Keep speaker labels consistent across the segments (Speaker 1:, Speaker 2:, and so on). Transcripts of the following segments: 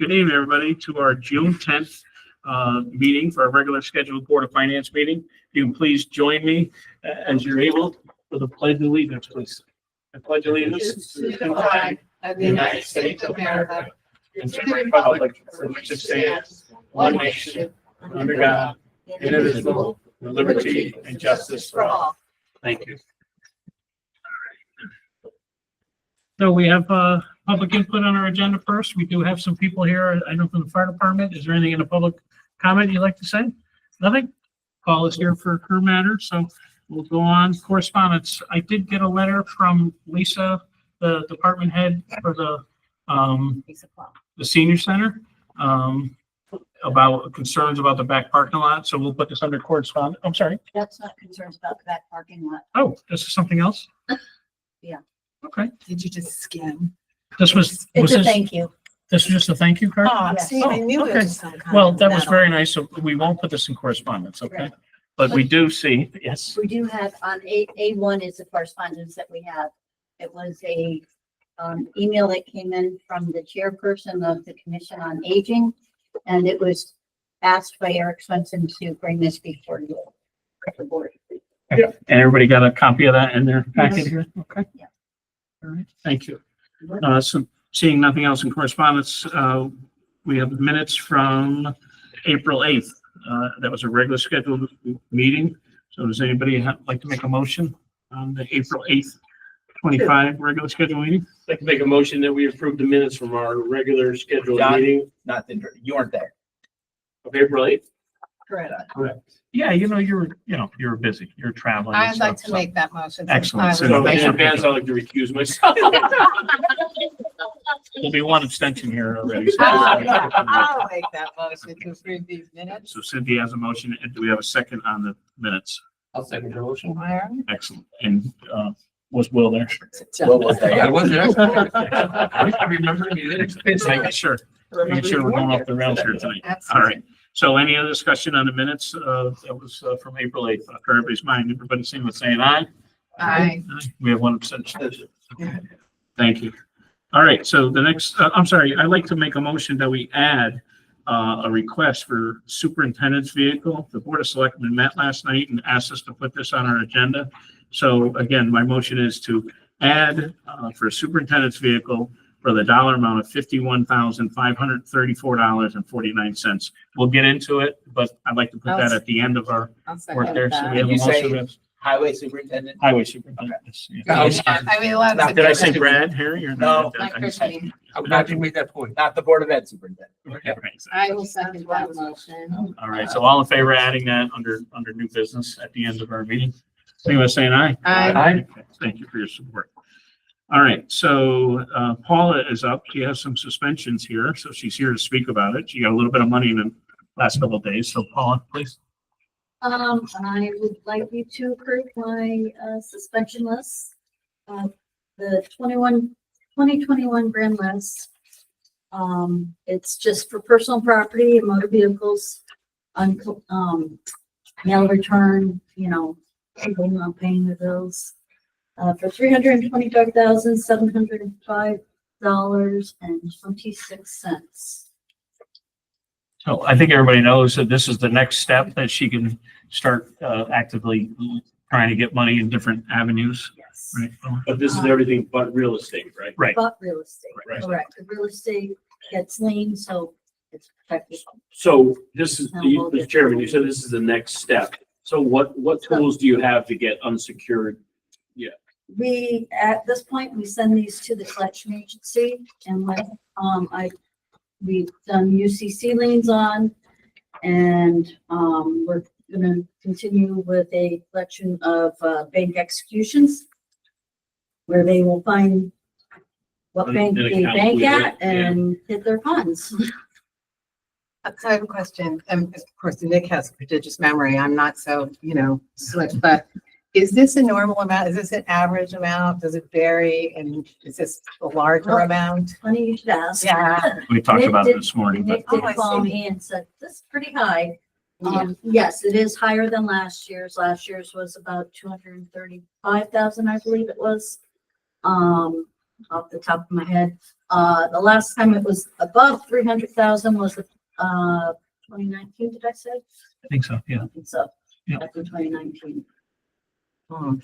Speaker 1: Good evening, everybody, to our June 10th meeting for our regular scheduled Board of Finance meeting. If you can please join me as you're able for the Pledge of Allegiance, please. I pledge allegiance to the flag
Speaker 2: of the United States of America
Speaker 1: and to the republic for which it stands, one nation, under God, indivisible, with liberty and justice for all. Thank you. So we have public input on our agenda first. We do have some people here, I know from the fire department. Is there anything in the public comment you'd like to say? Nothing? Paul is here for crew matter, so we'll go on. Correspondence. I did get a letter from Lisa, the department head for the senior center, about concerns about the back parking lot. So we'll put this under correspondence. I'm sorry.
Speaker 2: That's not concerns about the back parking lot.
Speaker 1: Oh, this is something else?
Speaker 2: Yeah.
Speaker 1: Okay.
Speaker 3: Did you just skim?
Speaker 1: This was
Speaker 2: It's a
Speaker 1: this,
Speaker 2: thank you.
Speaker 1: this was just a thank you card?
Speaker 3: Oh,
Speaker 2: Yes.
Speaker 3: see, I knew it
Speaker 1: okay.
Speaker 3: was some kind
Speaker 1: Well,
Speaker 3: of
Speaker 1: that was
Speaker 3: medal.
Speaker 1: very nice. So we won't put this in correspondence, okay?
Speaker 2: Right.
Speaker 1: But we do see, yes.
Speaker 2: We do have on A1 is the correspondence that we have. It was a email that came in from the chairperson of the Commission on Aging. And it was asked by Eric Swenson to bring this before you, the board.
Speaker 1: And everybody got a copy of that in their packet here? Okay.
Speaker 2: Yeah.
Speaker 1: All right, thank you. So seeing nothing else in correspondence, we have minutes from April 8th. That was a regular scheduled meeting. So does anybody like to make a motion on the April 8th, 25 regular scheduled meeting?
Speaker 4: I'd like to make a motion that we approve the minutes from our regular scheduled
Speaker 5: John?
Speaker 4: meeting
Speaker 5: You weren't there.
Speaker 4: of April 8th.
Speaker 3: Correct.
Speaker 1: Yeah, you were busy. You're traveling. and
Speaker 3: I'd like
Speaker 1: stuff,
Speaker 3: to
Speaker 1: so-
Speaker 3: make that motion.
Speaker 1: Excellent.
Speaker 3: I
Speaker 1: So
Speaker 4: So
Speaker 3: was-
Speaker 1: thanks
Speaker 4: in
Speaker 1: for
Speaker 4: advance, I'd like to recuse myself.
Speaker 1: There'll be one abstention here already. so-
Speaker 3: I'll make that motion to approve these minutes.
Speaker 1: So Cynthia has a motion. And do we have a second on the minutes?
Speaker 4: I'll second your motion.
Speaker 3: Meyer?
Speaker 1: Excellent. And was Will there?
Speaker 5: What was that?
Speaker 4: I wasn't. I remember you didn't.
Speaker 1: Making sure we're going off the rails here tonight. All right. So any other discussion on the minutes? That was from April 8th. For everybody's mind, everybody seeing what's saying aye?
Speaker 3: Aye.
Speaker 1: We have one abstention. Thank you. All right. So the next, I'm sorry, I'd like to make a motion that we add a request for superintendent's vehicle. The Board of Selectmen met last night and asked us to put this on our agenda. So again, my motion is to add for superintendent's vehicle for the dollar amount of $51,534.49. We'll get into it, but I'd like to put that at the end of our
Speaker 3: I'll
Speaker 1: work
Speaker 3: second
Speaker 1: there. So we
Speaker 3: that.
Speaker 1: have a
Speaker 5: You say-
Speaker 1: motion of
Speaker 5: Highway superintendent?
Speaker 1: highway superintendent. Yes.
Speaker 3: I mean, let's.
Speaker 5: Now,
Speaker 1: Did I say Brad, Harry, or
Speaker 5: No.
Speaker 1: no? I didn't say-
Speaker 4: I'm glad you made that point.
Speaker 5: Not the Board of Ed superintendent.
Speaker 1: Okay, right.
Speaker 3: I will second that motion.
Speaker 1: All right, so all in favor of adding that under new business at the end of our meeting? Anyone saying aye?
Speaker 3: Aye.
Speaker 1: Okay, thank you for your support. All right, so Paula is up. She has some suspensions here, so she's here to speak about it. She got a little bit of money in the last couple of days, so Paula, please.
Speaker 2: I would like you to approve my suspension list. The 2021 grand list. It's just for personal property and motor vehicles, mail return, people not paying their bills. For $325,705.26.
Speaker 1: So I think everybody knows that this is the next step that she can start actively trying to get money in different avenues,
Speaker 2: Yes.
Speaker 1: right?
Speaker 4: But this is everything but real estate, right?
Speaker 1: Right.
Speaker 2: But real estate,
Speaker 4: Right.
Speaker 2: correct. The real estate gets lien, so it's protected.
Speaker 4: So this is, Mr. Chairman, you said this is the next step. So what tools do you have to get unsecured?
Speaker 2: We, at this point, we send these to the collection agency and we've done UCC liens on, and, we're gonna continue with a collection of, bank executions where they will find what
Speaker 4: An
Speaker 2: bank they
Speaker 4: account
Speaker 2: bank
Speaker 4: we
Speaker 2: at
Speaker 4: went, yeah.
Speaker 2: and hit their funds.
Speaker 3: So I have a question, and of course, Nick has a prodigious memory. I'm not so, slick, but is this a normal amount? Is this an average amount? Does it vary? And is this a larger
Speaker 2: Well,
Speaker 3: amount?
Speaker 2: Funny you should ask.
Speaker 3: Yeah.
Speaker 1: We talked
Speaker 2: Nick
Speaker 1: about it
Speaker 2: did-
Speaker 1: this morning, but
Speaker 2: Nick did
Speaker 3: Oh, I
Speaker 2: call
Speaker 3: see.
Speaker 2: me and said, this is pretty high. Yes, it is higher than last year's. Last year's was about 235,000, I believe it was. off the top of my head. The last time it was above 300,000 was, 2019, did I say?
Speaker 1: I think so, yeah.
Speaker 2: I think so.
Speaker 1: Yeah.
Speaker 2: Back in 2019.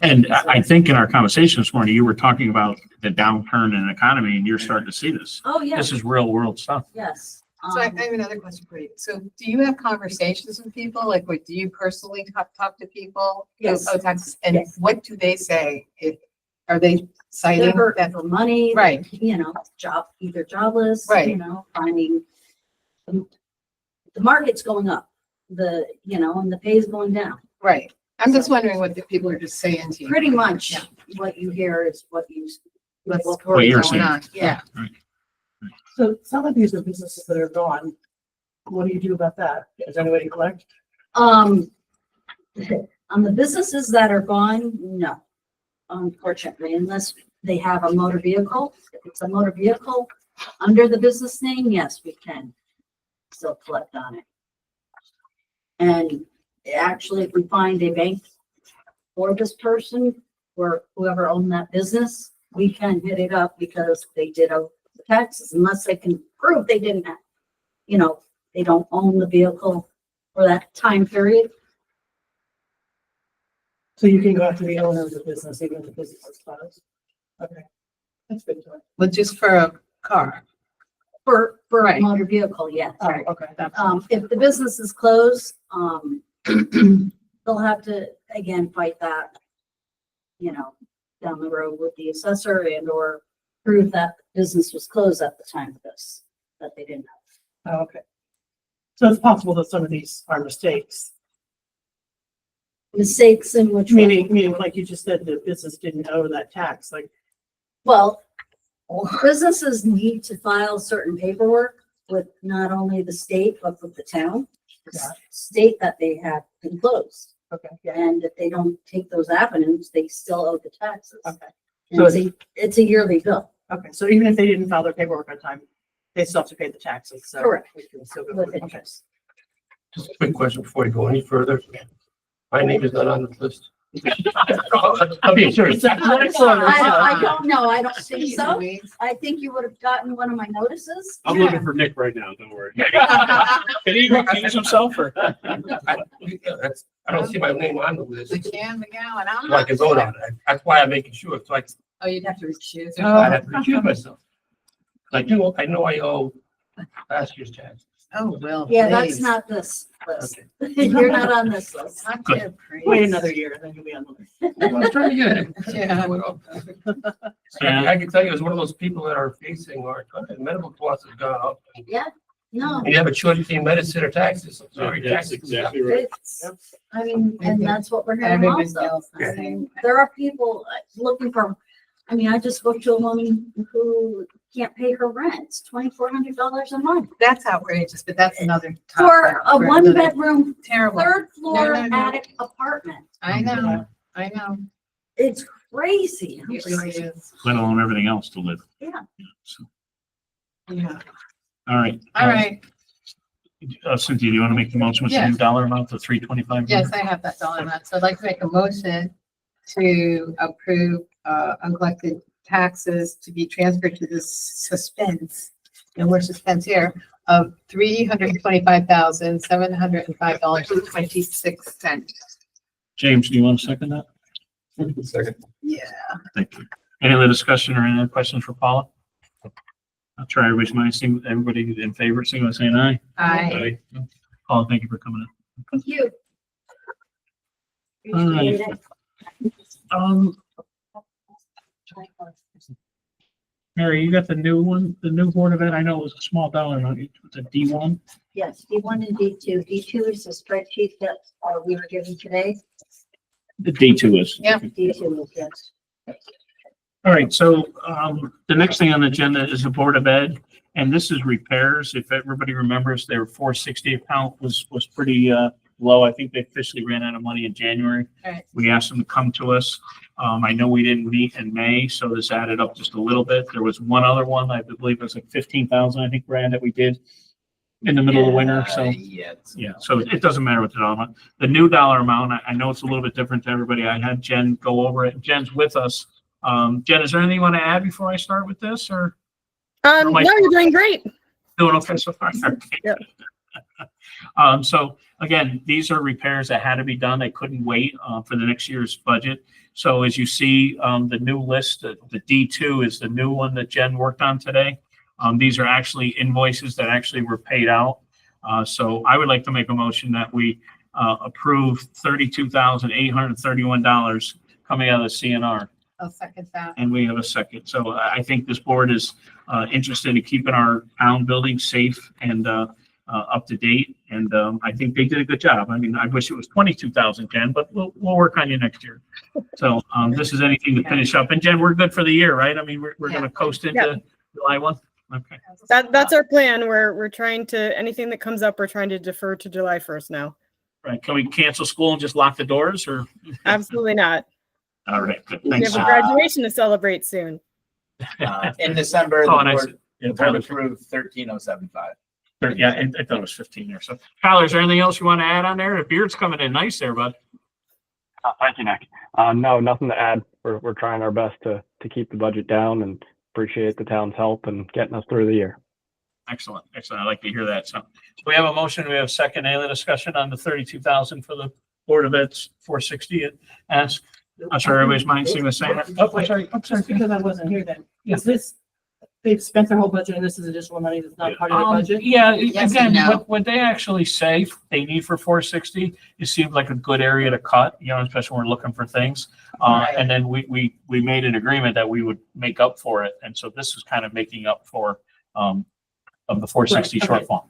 Speaker 1: And I think in our conversation this morning, you were talking about the downturn in the economy and you're starting to see this.
Speaker 2: Oh, yeah,
Speaker 1: This is real world stuff.
Speaker 2: yes.
Speaker 3: So I have another question for you. So do you have conversations with people? Like, what, do you personally talk to people?
Speaker 2: Yes.
Speaker 3: Oh, taxes, and
Speaker 2: Yes.
Speaker 3: what do they say? Are they citing
Speaker 2: They're hurting
Speaker 3: that?
Speaker 2: for money.
Speaker 3: Right.
Speaker 2: You know, either jobless,
Speaker 3: Right.
Speaker 2: you know, finding, the market's going up, and the pay's going down.
Speaker 3: Right. I'm just wondering what the people are just saying to you.
Speaker 2: Pretty much
Speaker 3: Yeah.
Speaker 2: what you hear is what
Speaker 3: What's
Speaker 2: what-
Speaker 1: What you're
Speaker 3: going
Speaker 1: saying.
Speaker 3: on. Yeah.
Speaker 6: So some of these are businesses that are gone. What do you do about that? Is there any way to collect?
Speaker 2: On the businesses that are gone, no, unfortunately, unless they have a motor vehicle. If it's a motor vehicle under the business name, yes, we can still collect on it. And actually, if we find a bank for this person or whoever owned that business, we can hit it up because they did owe the taxes, unless they can prove they didn't have, they don't own the vehicle for that time period.
Speaker 6: So you can go after the owner of the business, even if the business is closed? Okay. That's good to know.
Speaker 3: But just for a car.
Speaker 2: For a
Speaker 3: Right.
Speaker 2: motor vehicle, yeah.
Speaker 6: Oh, okay.
Speaker 2: If the business is closed, they'll have to, again, fight that, down the road with the assessor and or prove that business was closed at the time of this, that they didn't have.
Speaker 6: Oh, okay. So it's possible that some of these are mistakes,
Speaker 2: Mistakes in which, way?
Speaker 6: meaning like you just said, the business didn't owe that tax, like,
Speaker 2: Well, businesses need to file certain paperwork with not only the state, but with the town. to
Speaker 6: Yeah.
Speaker 2: State that they have been closed.
Speaker 6: okay, yeah,
Speaker 2: And if they don't take those avenues, they still owe the taxes.
Speaker 6: okay.
Speaker 2: And it's a yearly bill.
Speaker 6: Okay, so even if they didn't file their paperwork on time, they still have to pay the taxes, so.
Speaker 2: Correct.
Speaker 6: we can still go
Speaker 2: With
Speaker 6: with it. Okay.
Speaker 2: interest.
Speaker 7: Just a quick question before you go any further. My name is not on the list. I'm being serious.
Speaker 2: I don't know. I don't think so. I think you would have gotten one of my notices.
Speaker 4: I'm looking for Nick right now, don't worry.
Speaker 1: Can he recuse himself or?
Speaker 7: I don't see my name on the list,
Speaker 3: The can, the gallon. I'm
Speaker 7: so I
Speaker 3: not
Speaker 7: can vote
Speaker 3: sure.
Speaker 7: on it. That's why I'm making sure, so
Speaker 3: Oh, you'd have to recuse.
Speaker 7: I have to recuse myself. I know I owe last year's tax.
Speaker 3: Oh, well.
Speaker 2: Yeah, that's
Speaker 3: please.
Speaker 2: not this list. You're not on this list.
Speaker 3: Not too pretty.
Speaker 6: Wait another year and then you'll be on the list.
Speaker 7: I was trying to get it.
Speaker 3: Yeah.
Speaker 7: I can tell you, as one of those people that are facing our medical costs have gone up.
Speaker 2: No,
Speaker 7: And you have a choice between medicine or taxes. I'm sorry,
Speaker 4: That's
Speaker 7: taxes.
Speaker 4: exactly right.
Speaker 2: it's, I mean, and that's what we're hearing
Speaker 3: Everybody
Speaker 2: also.
Speaker 3: else the
Speaker 2: I
Speaker 3: same.
Speaker 2: mean, there are people looking for, I just spoke to a woman who can't pay her rent. It's $2,400 a month
Speaker 3: That's outrageous, but that's another.
Speaker 2: for
Speaker 3: topic
Speaker 2: a
Speaker 3: for
Speaker 2: one
Speaker 3: another-
Speaker 2: bedroom,
Speaker 3: Terrible.
Speaker 2: third floor
Speaker 3: No, no, no.
Speaker 2: attic apartment.
Speaker 3: I know, I know.
Speaker 2: It's crazy. I'm
Speaker 3: It
Speaker 2: just
Speaker 3: really
Speaker 2: like,
Speaker 3: is.
Speaker 1: Let alone everything else to live.
Speaker 2: Yeah.
Speaker 1: So,
Speaker 3: Yeah.
Speaker 1: all right.
Speaker 3: All right.
Speaker 1: Cynthia, do you want to make the motion with the new
Speaker 3: Yes.
Speaker 1: dollar amount of 325?
Speaker 3: Yes, I have that dollar amount. So I'd like to make a motion to approve uncollected taxes to be transferred to the suspense, and we're suspense here, of $325,705.26.
Speaker 1: James, do you want to second that?
Speaker 7: Second.
Speaker 3: Yeah.
Speaker 1: Thank you. Any other discussion or any other questions for Paula? I'll try everybody's mind. Everybody in favor, sing by saying aye.
Speaker 3: I,
Speaker 1: Paula, thank you for coming
Speaker 2: thank you.
Speaker 1: All right.
Speaker 2: Appreciate
Speaker 1: in. Mary, you got the new one, the new Board of Ed? I know it was a small dollar amount. It's a D1.
Speaker 2: Yes, D1 and D2. D2 is the spreadsheet that we were given today.
Speaker 1: The D2 is.
Speaker 3: Yeah.
Speaker 2: D2 is, yes.
Speaker 1: All right, so the next thing on the agenda is the Board of Ed, and this is repairs. If everybody remembers, their 460 account was pretty low. I think they officially ran out of money in January.
Speaker 3: Right.
Speaker 1: We asked them to come to us. I know we didn't meet in May, so this added up just a little bit. There was one other one, I believe it was like 15,000, I think, Brad, that we did in the middle of the winter, so.
Speaker 5: Yeah.
Speaker 1: Yeah, so it doesn't matter what the dollar amount. The new dollar amount, I know it's a little bit different to everybody. I had Jen go over it. Jen's with us Jen, is there anything you want to add before I start with this or
Speaker 8: No,
Speaker 1: my-
Speaker 8: you're doing great.
Speaker 1: doing okay so far?
Speaker 8: Yep.
Speaker 1: So again, these are repairs that had to be done. They couldn't wait, for the next year's budget. So as you see, the new list, the D2 is the new one that Jen worked on today. These are actually invoices that actually were paid out. So I would like to make a motion that we, approve $32,831 coming out of the CNR.
Speaker 3: I'll second that.
Speaker 1: And we have a second. So I think this board is interested in keeping our town buildings safe and up to date. And I think they did a good job. I mean, I wish it was 22,000, Jen, but we'll work on you next year. So this is anything to finish up. And Jen, we're good for the year, right? I mean, we're going to coast into July 1. Okay.
Speaker 8: That's our plan. We're trying to, anything that comes up, we're trying to defer to July 1st now.
Speaker 1: Right. Can we cancel school and just lock the doors or?
Speaker 8: Absolutely not.
Speaker 1: All right. Good.
Speaker 8: We
Speaker 1: Thanks.
Speaker 8: have a graduation to celebrate soon.
Speaker 5: In December,
Speaker 1: Oh, and I
Speaker 5: the board approved 13,075.
Speaker 1: Yeah, I thought it was 15 there. So Tyler, is there anything else you want to add on there? The beard's coming in nice there, bud.
Speaker 9: Thank you, Nick. No, nothing to add. We're trying our best to keep the budget down and appreciate the town's help and getting us through the year.
Speaker 1: Excellent. Excellent. I like to hear that. So we have a motion. We have a second. Any other discussion on the 32,000 for the Board of Ed's 460 ask? I'm sorry, everybody's mind seeing the same. Oh, I'm sorry. I'm sorry.
Speaker 6: Just because I wasn't here then, is this, they've spent their whole budget and this is additional money that's not part of their budget?
Speaker 1: Yeah,
Speaker 3: Yes
Speaker 1: again,
Speaker 3: and no.
Speaker 1: what they actually say they need for 460, it seems like a good area to cut, you know, especially when we're looking for things.
Speaker 3: Right.
Speaker 1: And then we made an agreement that we would make up for it. And so this is kind of making up for, of the 460
Speaker 6: Right, okay.
Speaker 1: shortfall.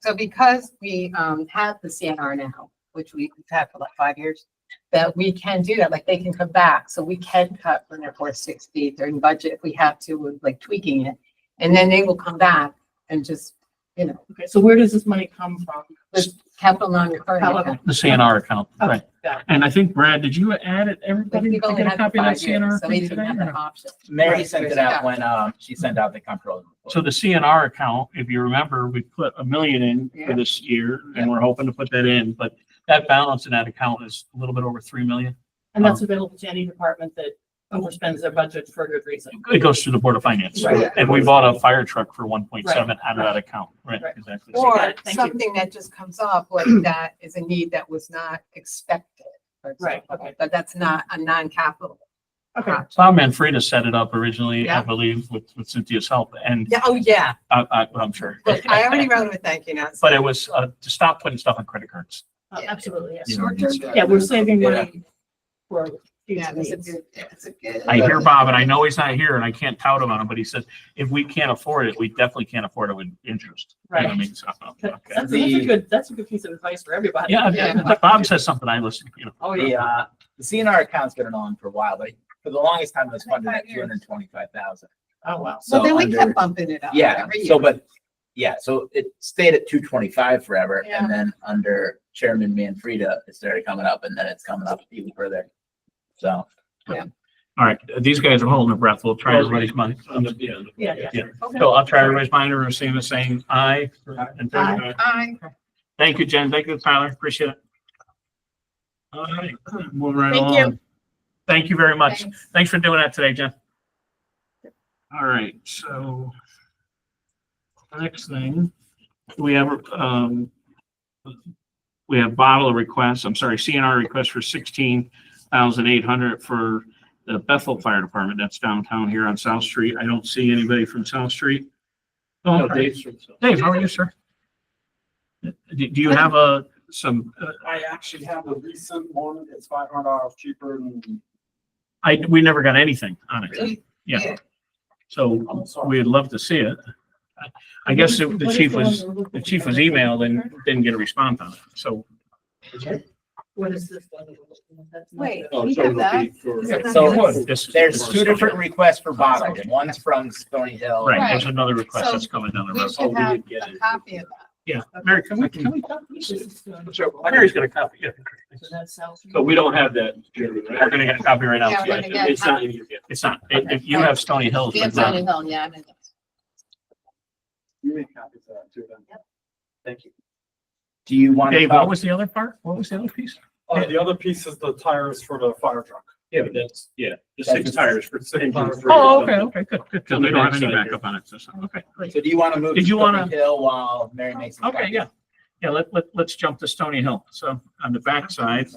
Speaker 3: So because we have the CNR now, which we've had for like 5 years, that we can do that, like they can come back, so we can cut from their 460 during budget if we have to, with like tweaking it. And then they will come back and just, you know,
Speaker 6: Okay, so where does this money come from?
Speaker 3: with capital non-recurring
Speaker 6: However-
Speaker 3: account.
Speaker 1: The CNR account,
Speaker 6: Okay,
Speaker 1: right.
Speaker 6: got it.
Speaker 1: And I think, Brad, did you add it,
Speaker 3: But
Speaker 1: everybody?
Speaker 3: we've
Speaker 1: to
Speaker 3: only
Speaker 1: get a
Speaker 3: had it
Speaker 1: copy
Speaker 3: for
Speaker 1: of that
Speaker 3: 5 years,
Speaker 1: CNR
Speaker 3: so we
Speaker 1: thing
Speaker 3: didn't have
Speaker 1: today, or
Speaker 3: that
Speaker 1: no?
Speaker 3: option.
Speaker 5: Mary
Speaker 3: Right,
Speaker 5: sent it
Speaker 3: yeah.
Speaker 5: out when she sent out the comptroller report.
Speaker 1: So the CNR account, if you remember, we put $1 million in for
Speaker 3: Yeah.
Speaker 1: this year and we're hoping to put that in, but that balance in that account is a little bit over 3 million.
Speaker 6: And that's available to any department that overspends their budget for a good reason.
Speaker 1: It goes to the Board of Finance.
Speaker 6: Right.
Speaker 1: And we bought a fire truck for 1.7 out of that account. Right,
Speaker 6: Right.
Speaker 1: exactly.
Speaker 3: Or
Speaker 6: Thank you.
Speaker 3: something that just comes up, like that is a need that was not expected, for
Speaker 6: Right,
Speaker 3: example,
Speaker 6: okay.
Speaker 3: but that's not a non-capital.
Speaker 6: Okay,
Speaker 3: project.
Speaker 1: Bob Manfreda set it up originally, I
Speaker 3: Yeah.
Speaker 1: believe, with Cynthia's help and
Speaker 3: Yeah, oh, yeah.
Speaker 1: I'm sure.
Speaker 3: Look, I already wrote him a thank you note.
Speaker 1: But it was to stop putting stuff on credit cards.
Speaker 6: absolutely, yes.
Speaker 1: You know, it's-
Speaker 6: Yeah, we're saving money for
Speaker 3: Yeah,
Speaker 6: future
Speaker 3: it's a
Speaker 6: needs.
Speaker 3: good, it's a good.
Speaker 1: I hear Bob, and I know he's not here, and I can't tout him on him, but he says, if we can't afford it, we definitely can't afford it with interest. You know what I
Speaker 6: Right.
Speaker 1: mean? So, okay.
Speaker 6: That's a good piece of advice for everybody.
Speaker 1: Yeah,
Speaker 3: Yeah.
Speaker 1: Bob says something, I listen, you know.
Speaker 6: Oh, yeah.
Speaker 5: The CNR account's been on for a while, but for the longest time it was funded at 225,000.
Speaker 6: Oh, wow.
Speaker 3: So then we
Speaker 5: under-
Speaker 3: kept bumping it up
Speaker 5: Yeah,
Speaker 3: every year.
Speaker 5: so, but, yeah, so it stayed at 225 forever,
Speaker 3: Yeah.
Speaker 5: and then under Chairman Manfreda, it started coming up, and then it's coming up even further. So,
Speaker 1: All right, these guys are holding their breath. We'll try everybody's mind.
Speaker 6: Yeah, yeah.
Speaker 1: Yeah. So I'll try everybody's mind. We're seeing the same aye. And
Speaker 3: Aye.
Speaker 1: thank you, Jen. Thank you, Tyler. Appreciate it. All right, moving right
Speaker 8: Thank you.
Speaker 1: along. Thank you very much.
Speaker 3: Thanks.
Speaker 1: Thanks for doing that today, Jen. All right, so the next thing, we have bottle requests, I'm sorry, CNR request for 16,800 for the Bethel Fire Department. That's downtown here on South Street. I don't see anybody from South Street. Oh, Dave, how are you, sir? Do you have some,
Speaker 10: I actually have a recent one. It's $500 cheaper than.
Speaker 1: we never got anything on it.
Speaker 3: Really?
Speaker 1: Yeah.
Speaker 3: Yeah.
Speaker 1: So
Speaker 10: I'm sorry.
Speaker 1: we'd love to see it. I guess the chief was emailed and didn't get a response on it. So
Speaker 6: What is this one? That's not
Speaker 3: Wait,
Speaker 6: the-
Speaker 3: we have that.
Speaker 5: so
Speaker 1: this.
Speaker 5: there's two different requests for bottles. One's from Stony Hill.
Speaker 1: Right,
Speaker 3: Right.
Speaker 1: there's another request
Speaker 3: So
Speaker 1: that's coming down the
Speaker 3: We
Speaker 1: road.
Speaker 3: should have a copy of that.
Speaker 1: Yeah, Mary, can we copy
Speaker 6: This
Speaker 1: this?
Speaker 6: is,
Speaker 1: Mary's gonna copy it.
Speaker 6: so that sounds-
Speaker 4: So we don't have that, Jeremy,
Speaker 1: We're
Speaker 4: right?
Speaker 1: gonna get a copy right now.
Speaker 3: Yeah, we're gonna get
Speaker 4: It's not in here yet.
Speaker 1: It's not, if you have Stony Hills.
Speaker 3: We have
Speaker 1: it's not.
Speaker 3: Stony Hill, yeah. I'm in it.
Speaker 10: You make copies of that too then. Thank you.
Speaker 5: Do you want?
Speaker 1: Dave, what was the other part? What was the other piece?
Speaker 10: The other piece is the tires for the fire truck.
Speaker 4: Yeah, but that's, the 6 tires for. engine three or
Speaker 1: Oh, okay,
Speaker 4: something.
Speaker 1: okay, good, good.
Speaker 4: On
Speaker 1: They
Speaker 4: the
Speaker 1: don't have any
Speaker 4: backside here.
Speaker 1: backup on it, so, okay, great.
Speaker 5: So do you want to move
Speaker 1: Did
Speaker 5: to
Speaker 1: you wanna-
Speaker 5: Stony Hill while Mary makes? some
Speaker 1: Okay,
Speaker 5: copies?
Speaker 1: yeah. Yeah, let's jump to Stony Hill. So on the backside,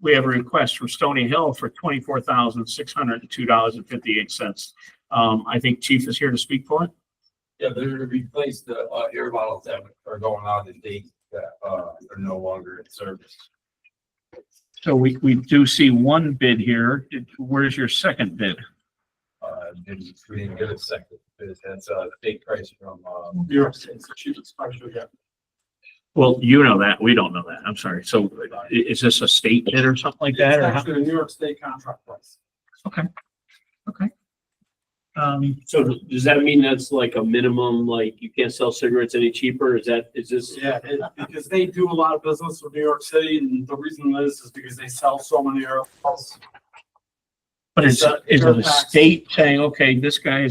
Speaker 1: we have a request from Stony Hill for $24,602.58. I think Chief is here to speak for it.
Speaker 7: Yeah, they're to replace the air bottles that are going out of date that are no longer in service.
Speaker 1: So we do see one bid here. Where's your second bid?
Speaker 7: We didn't get a second, that's a state price from
Speaker 10: New York State's the cheapest price we got.
Speaker 1: Well, you know that. We don't know that. I'm sorry. So is this a state bid or something like that?
Speaker 10: It's
Speaker 1: Or how?
Speaker 10: actually a New York State contract price.
Speaker 1: Okay. Okay.
Speaker 4: So does that mean that's like a minimum, like you can't sell cigarettes any cheaper? Is this?
Speaker 10: Yeah, because they do a lot of business with New York City, and the reason is because they sell so many airplanes.
Speaker 1: But is it a
Speaker 10: Fairfax.
Speaker 1: state saying, okay, this guy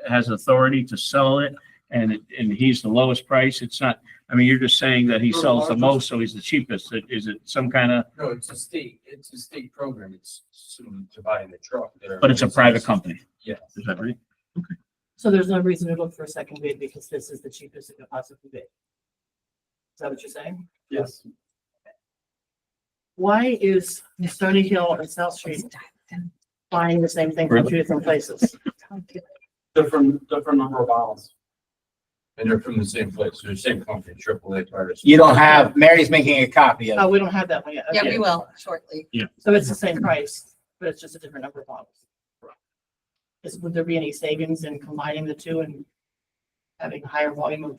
Speaker 1: has authority to sell it and he's the lowest price? It's not, I mean, you're just saying that he sells the most, so he's the cheapest. Is it some kind of,
Speaker 7: No, it's a state program. It's soon to buy in the truck.
Speaker 1: but it's a private company?
Speaker 7: Yes.
Speaker 1: Is that right?
Speaker 6: So there's no reason to look for a second bid because this is the cheapest it could possibly be. Is that what you're saying?
Speaker 10: Yes.
Speaker 6: Why is Stony Hill and South Street buying the same thing from two different places?
Speaker 10: Different number of bottles.
Speaker 7: And they're from the same place, they're the same company, AAA Tires.
Speaker 5: You don't have, Mary's making a copy of
Speaker 6: Oh,
Speaker 5: it.
Speaker 6: we don't have that one yet.
Speaker 3: Yeah,
Speaker 6: Okay.
Speaker 3: we will shortly.
Speaker 6: So it's the same price, but it's just a different number of bottles. Would there be any savings in combining the two and having a higher volume of?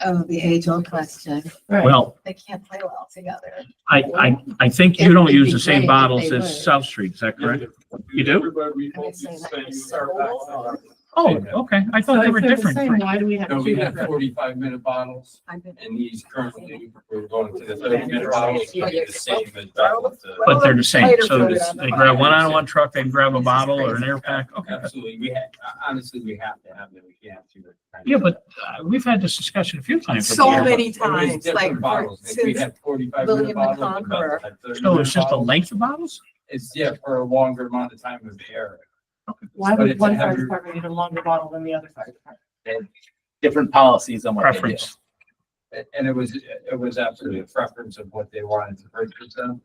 Speaker 3: Oh, the age-old question.
Speaker 6: Right.
Speaker 1: Well,
Speaker 3: They can't play well together.
Speaker 1: I think you
Speaker 3: It
Speaker 1: don't
Speaker 3: would
Speaker 1: use
Speaker 3: be
Speaker 1: the same
Speaker 3: great if
Speaker 1: bottles
Speaker 3: they
Speaker 1: as
Speaker 3: would.
Speaker 1: South Street. Is that correct? You do?
Speaker 10: Everybody, we
Speaker 3: I'm
Speaker 10: both
Speaker 3: saying
Speaker 10: use
Speaker 3: that
Speaker 10: the same,
Speaker 3: it's
Speaker 10: use Fairfax.
Speaker 3: so
Speaker 1: Oh, okay. I
Speaker 6: So
Speaker 1: thought they
Speaker 6: if
Speaker 1: were
Speaker 6: they're the
Speaker 1: different.
Speaker 6: same, why do we have
Speaker 7: No,
Speaker 6: two
Speaker 7: we have
Speaker 6: different?
Speaker 7: 45-minute bottles,
Speaker 3: I've been-
Speaker 7: and these currently, we're going to the 30-minute bottles, but the same as
Speaker 1: But they're the same.
Speaker 3: Later
Speaker 1: So
Speaker 3: put it
Speaker 1: this-
Speaker 3: on the
Speaker 1: they grab one out of
Speaker 7: bottom.
Speaker 1: one truck, they can grab a bottle or an air pack. Okay.
Speaker 7: Absolutely, we have, honestly, we have to have them, we can't do it.
Speaker 1: Yeah, but we've had this discussion a few times.
Speaker 3: So
Speaker 1: Yeah.
Speaker 3: many
Speaker 7: It was
Speaker 3: times,
Speaker 7: different
Speaker 3: like,
Speaker 7: bottles. Like, we
Speaker 3: since
Speaker 7: had 45-minute
Speaker 3: William the
Speaker 7: bottles.
Speaker 3: Conqueror.
Speaker 7: about 30
Speaker 1: So it's just the
Speaker 7: bottles.
Speaker 1: length of bottles?
Speaker 7: It's, yeah, for a longer amount of time of the air.
Speaker 6: Why
Speaker 7: But
Speaker 6: would
Speaker 7: it's
Speaker 6: one
Speaker 7: a
Speaker 6: fire
Speaker 7: heavier-
Speaker 6: department need a longer bottle than the other fire department?
Speaker 5: Different policies on what they do.
Speaker 1: Preference.
Speaker 7: And it was absolutely a preference of what they wanted to purchase them.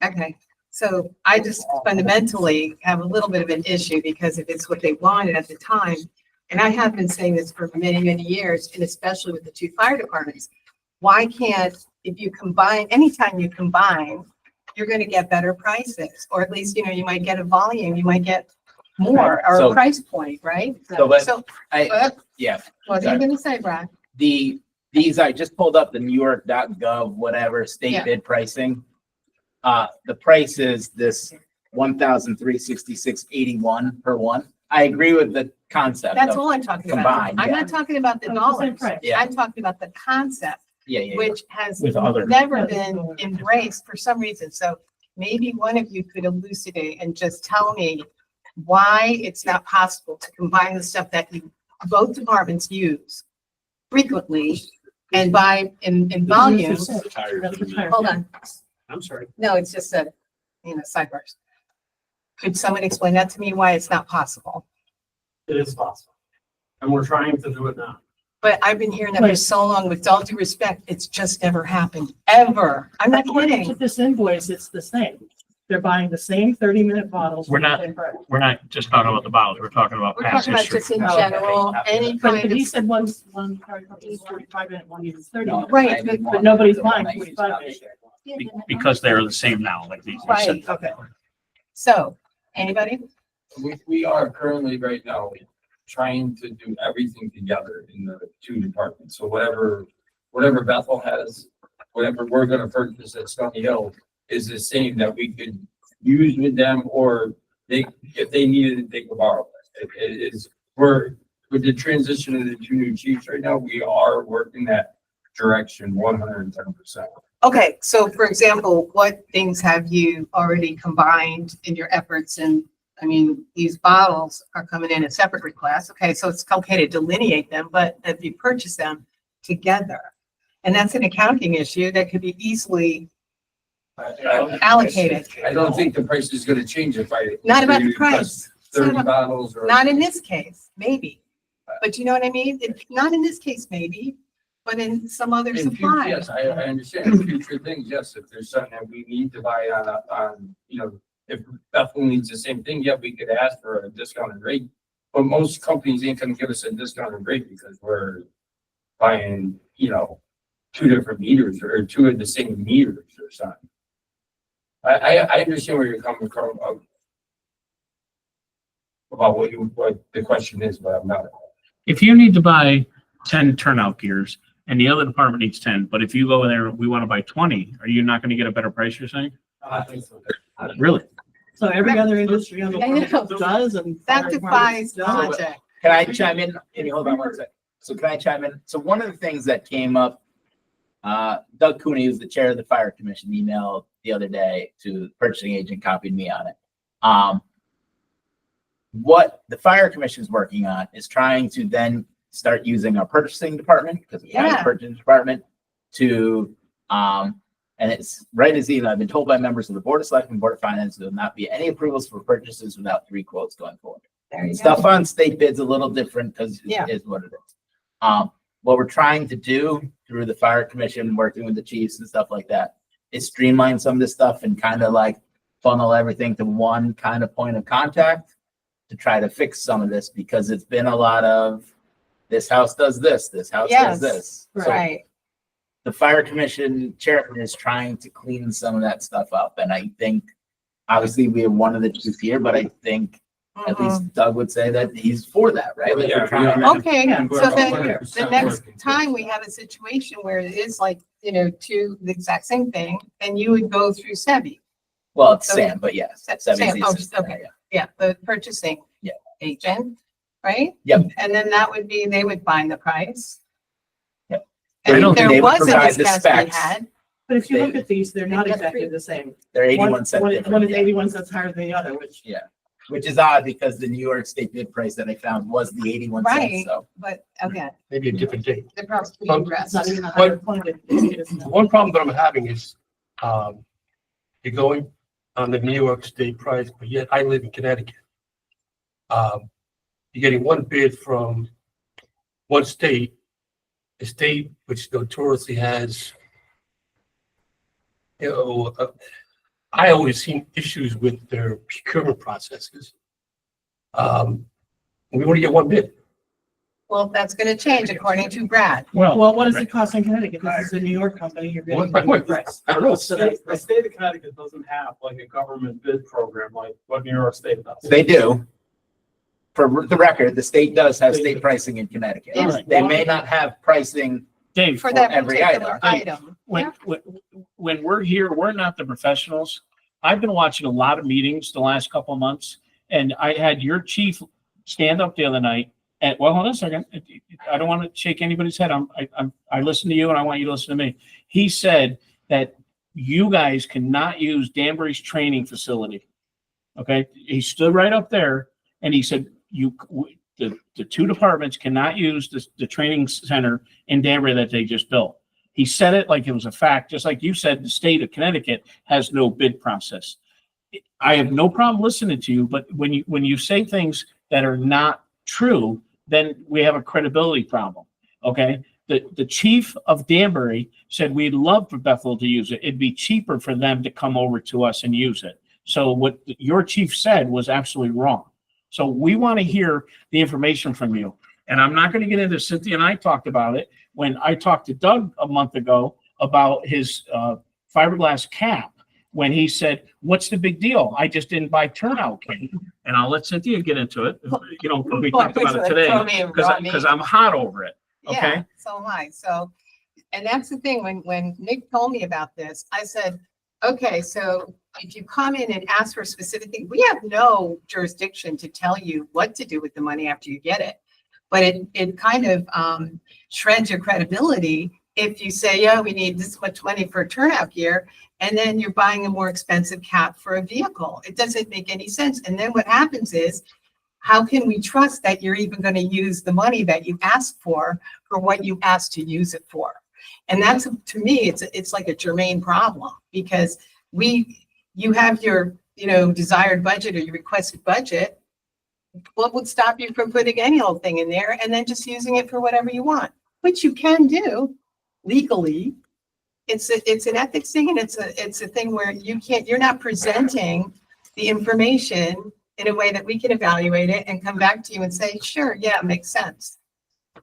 Speaker 3: Okay, so I just fundamentally have a little bit of an issue because if it's what they wanted at the time, and I have been saying this for many, many years, and especially with the two fire departments, why can't, if you combine, anytime you combine, you're gonna get better prices, or at least, you might get a volume, you might get more, or a
Speaker 5: So-
Speaker 3: price point, right?
Speaker 5: So, but
Speaker 3: So,
Speaker 5: I, yeah,
Speaker 3: what are you gonna say, Brad?
Speaker 5: these, I just pulled up the New York.gov, whatever, state
Speaker 3: Yeah.
Speaker 5: bid pricing. The price is this 1,366.81 per one. I agree with the concept.
Speaker 3: That's
Speaker 5: of-
Speaker 3: all I'm talking about.
Speaker 5: combined,
Speaker 3: I'm
Speaker 5: yeah.
Speaker 3: not talking about the
Speaker 6: So it's the same
Speaker 3: dollars.
Speaker 6: price.
Speaker 5: Yeah.
Speaker 3: I'm talking about the concept,
Speaker 5: Yeah.
Speaker 3: which has
Speaker 1: With other.
Speaker 3: never been embraced for some reason. So maybe one of you could elucidate and just tell me why it's not possible to combine the stuff that both departments use frequently and buy in volume. Hold on.
Speaker 4: I'm sorry.
Speaker 3: No, it's just a, sideburst. Could someone explain that to me, why it's not possible?
Speaker 10: It is possible. And we're trying to do it now.
Speaker 3: But I've been hearing that for so long, with all due respect, it's just never happened, ever. I'm not
Speaker 6: According to
Speaker 3: kidding.
Speaker 6: this invoice, it's the same. They're buying the same 30-minute bottles.
Speaker 1: We're
Speaker 6: for the
Speaker 1: not-
Speaker 6: same price.
Speaker 1: We're not just talking about the bottles. We're talking about
Speaker 3: We're
Speaker 1: past
Speaker 3: talking about
Speaker 1: history.
Speaker 3: just in
Speaker 5: Okay.
Speaker 3: general, any
Speaker 6: But
Speaker 3: kind
Speaker 6: he
Speaker 3: of,
Speaker 6: said one fire department uses 45 minute, one uses 30
Speaker 5: No,
Speaker 6: minute.
Speaker 3: Right,
Speaker 5: I need
Speaker 6: but
Speaker 5: one.
Speaker 6: nobody's
Speaker 5: The one
Speaker 6: buying
Speaker 5: I use
Speaker 6: 45
Speaker 5: now.
Speaker 6: minutes.
Speaker 1: Because they're the same now, like these. you said.
Speaker 3: Right.
Speaker 6: Okay.
Speaker 3: so, anybody?
Speaker 7: We are currently right now trying to do everything together in the two departments. So whatever Bethel has, whatever we're gonna purchase at Stony Hill is the same that we could use with them, or if they needed it, they could borrow it. It is, with the transition of the two new chiefs right now, we are working that direction 110%.
Speaker 3: Okay, so for example, what things have you already combined in your efforts? And I mean, these bottles are coming in as separate requests. Okay, so it's okay to delineate them, but if you purchase them together, and that's an accounting issue that could be easily allocated.
Speaker 7: I don't think the price is gonna change if I.
Speaker 3: Not about the
Speaker 7: if we request
Speaker 3: price. It's not
Speaker 7: 30
Speaker 3: about-
Speaker 7: bottles or.
Speaker 3: Not in this case, maybe. But you know what I mean? Not in this case, maybe, but in some other
Speaker 7: In future,
Speaker 3: supply.
Speaker 7: yes, I understand in future things, yes, if there's something that we need to buy on, if Bethel needs the same thing, yeah, we could ask for a discounted rate. But most companies ain't gonna give us a discounted rate because we're buying, two different meters or two of the same meters or something. I understand where you're coming from, about what the question is, but I'm not.
Speaker 1: If you need to buy 10 turnout gears and the other department needs 10, but if you go in there, we want to buy 20, are you not going to get a better price, you're saying?
Speaker 7: I think so.
Speaker 1: Really?
Speaker 6: So every other industry on the
Speaker 3: I know.
Speaker 6: world does and.
Speaker 3: That defies
Speaker 6: does.
Speaker 3: logic.
Speaker 5: Can I chime in? Can you hold on one second? So can I chime in? So one of the things that came up, Doug Cooney, who's the chair of the fire commission, emailed the other day to the purchasing agent, copied me on it. What the fire commission is working on is trying to then start using our purchasing department, because we have
Speaker 3: Yeah.
Speaker 5: a purchasing department, to, and it's right as I've been told by members of the Board of Selectmen, Board of Finance, there will not be any approvals for purchases without 3 quotes going forward.
Speaker 3: There you go.
Speaker 5: Stuff on state bids a little different because
Speaker 3: Yeah.
Speaker 5: it is what it is. What we're trying to do through the fire commission, working with the chiefs and stuff like that, is streamline some of this stuff and kind of like funnel everything to one kind of point of contact to try to fix some of this, because it's been a lot of this house does this house
Speaker 3: Yes,
Speaker 5: does this. So
Speaker 3: Right.
Speaker 5: the fire commission chairman is trying to clean some of that stuff up. And I think, obviously, we have one of the chiefs here, but I think at
Speaker 3: Mhm.
Speaker 5: least Doug would say that he's for that, right? Like, we're
Speaker 7: Yeah,
Speaker 5: trying
Speaker 7: yeah.
Speaker 5: to-
Speaker 3: Okay,
Speaker 6: Yeah.
Speaker 3: so then the
Speaker 7: 100%
Speaker 3: next
Speaker 7: working.
Speaker 3: time we have a situation where it is like, the exact same thing, then you would go through SEBI.
Speaker 5: Well, it's
Speaker 3: So-
Speaker 5: Sam, but yes.
Speaker 3: Sam,
Speaker 5: Seven's the
Speaker 3: oh,
Speaker 5: assistant,
Speaker 3: okay.
Speaker 5: yeah.
Speaker 3: Yeah, the purchasing.
Speaker 5: Yeah.
Speaker 3: Agent, right?
Speaker 5: Yep.
Speaker 3: And then that would be, they would find the price.
Speaker 5: Yep.
Speaker 3: And
Speaker 1: I don't
Speaker 3: if
Speaker 1: think
Speaker 5: they
Speaker 3: there
Speaker 5: would
Speaker 3: was a
Speaker 5: provide the
Speaker 3: discount we
Speaker 5: specs.
Speaker 3: had,
Speaker 6: But if you look
Speaker 5: They-
Speaker 6: at these, they're not
Speaker 3: They've got
Speaker 6: exactly
Speaker 3: three.
Speaker 6: the same.
Speaker 5: They're
Speaker 6: One
Speaker 5: 81 cents
Speaker 6: one
Speaker 5: different.
Speaker 6: is
Speaker 5: yeah.
Speaker 6: 81 cents higher than the other, which.
Speaker 5: Which is odd because the New York State bid price that I found was the 81
Speaker 3: Right.
Speaker 5: cents, so.
Speaker 3: but again,
Speaker 10: Maybe a different date.
Speaker 3: the probably
Speaker 10: But-
Speaker 6: It's
Speaker 3: addressed.
Speaker 6: not even a higher point.
Speaker 10: The one problem that I'm having is, you're going on the New York State price, but yet I live in Connecticut. You're getting one bid from one state, a state which notoriously has, I always seen issues with their procurement processes. We only get one bid.
Speaker 3: Well, that's gonna change according to Brad.
Speaker 1: Well,
Speaker 6: Well, what does it cost in Connecticut? This is a New York company. You're getting the price.
Speaker 10: I don't know.
Speaker 6: So that's-
Speaker 10: The state of Connecticut doesn't have like a government bid program like what New York State does.
Speaker 5: They do. For the record, the state does have state pricing in Connecticut.
Speaker 1: Yes.
Speaker 5: They may not have pricing.
Speaker 1: Dave,
Speaker 3: For that
Speaker 5: every
Speaker 3: particular
Speaker 5: item.
Speaker 3: item.
Speaker 1: when we're here, we're not the professionals. I've been watching a lot of meetings the last couple of months, and I had your chief stand up the other night. And well, hold on a second. I don't want to shake anybody's head. I listen to you, and I want you to listen to me. He said that you guys cannot use Danbury's training facility. Okay, he stood right up there, and he said the two departments cannot use the training center in Danbury that they just built. He said it like it was a fact, just like you said, the state of Connecticut has no bid process. I have no problem listening to you, but when you say things that are not true, then we have a credibility problem, okay? The chief of Danbury said we'd love for Bethel to use it. It'd be cheaper for them to come over to us and use it. So what your chief said was absolutely wrong. So we want to hear the information from you. And I'm not going to get into, Cynthia and I talked about it when I talked to Doug a month ago about his fiberglass cap, when he said, what's the big deal? I just didn't buy turnout cane. And I'll let Cynthia get into it, when we talked about it today, because I'm hot over it. Okay.
Speaker 3: Yeah, so am I. So, and that's the thing, when Nick told me about this, I said, okay, so if you come in and ask for specific things, we have no jurisdiction to tell you what to do with the money after you get it. But it kind of shreds your credibility if you say, yeah, we need this much money for turnout gear, and then you're buying a more expensive cap for a vehicle. It doesn't make any sense. And then what happens is, how can we trust that you're even going to use the money that you asked for what you asked to use it for? And that's, to me, it's like a germane problem, because you have your, desired budget or your requested budget. What would stop you from putting any old thing in there and then just using it for whatever you want, which you can do legally. It's an ethics thing, and it's a thing where you're not presenting the information in a way that we can evaluate it and come back to you and say, sure, yeah, it makes sense.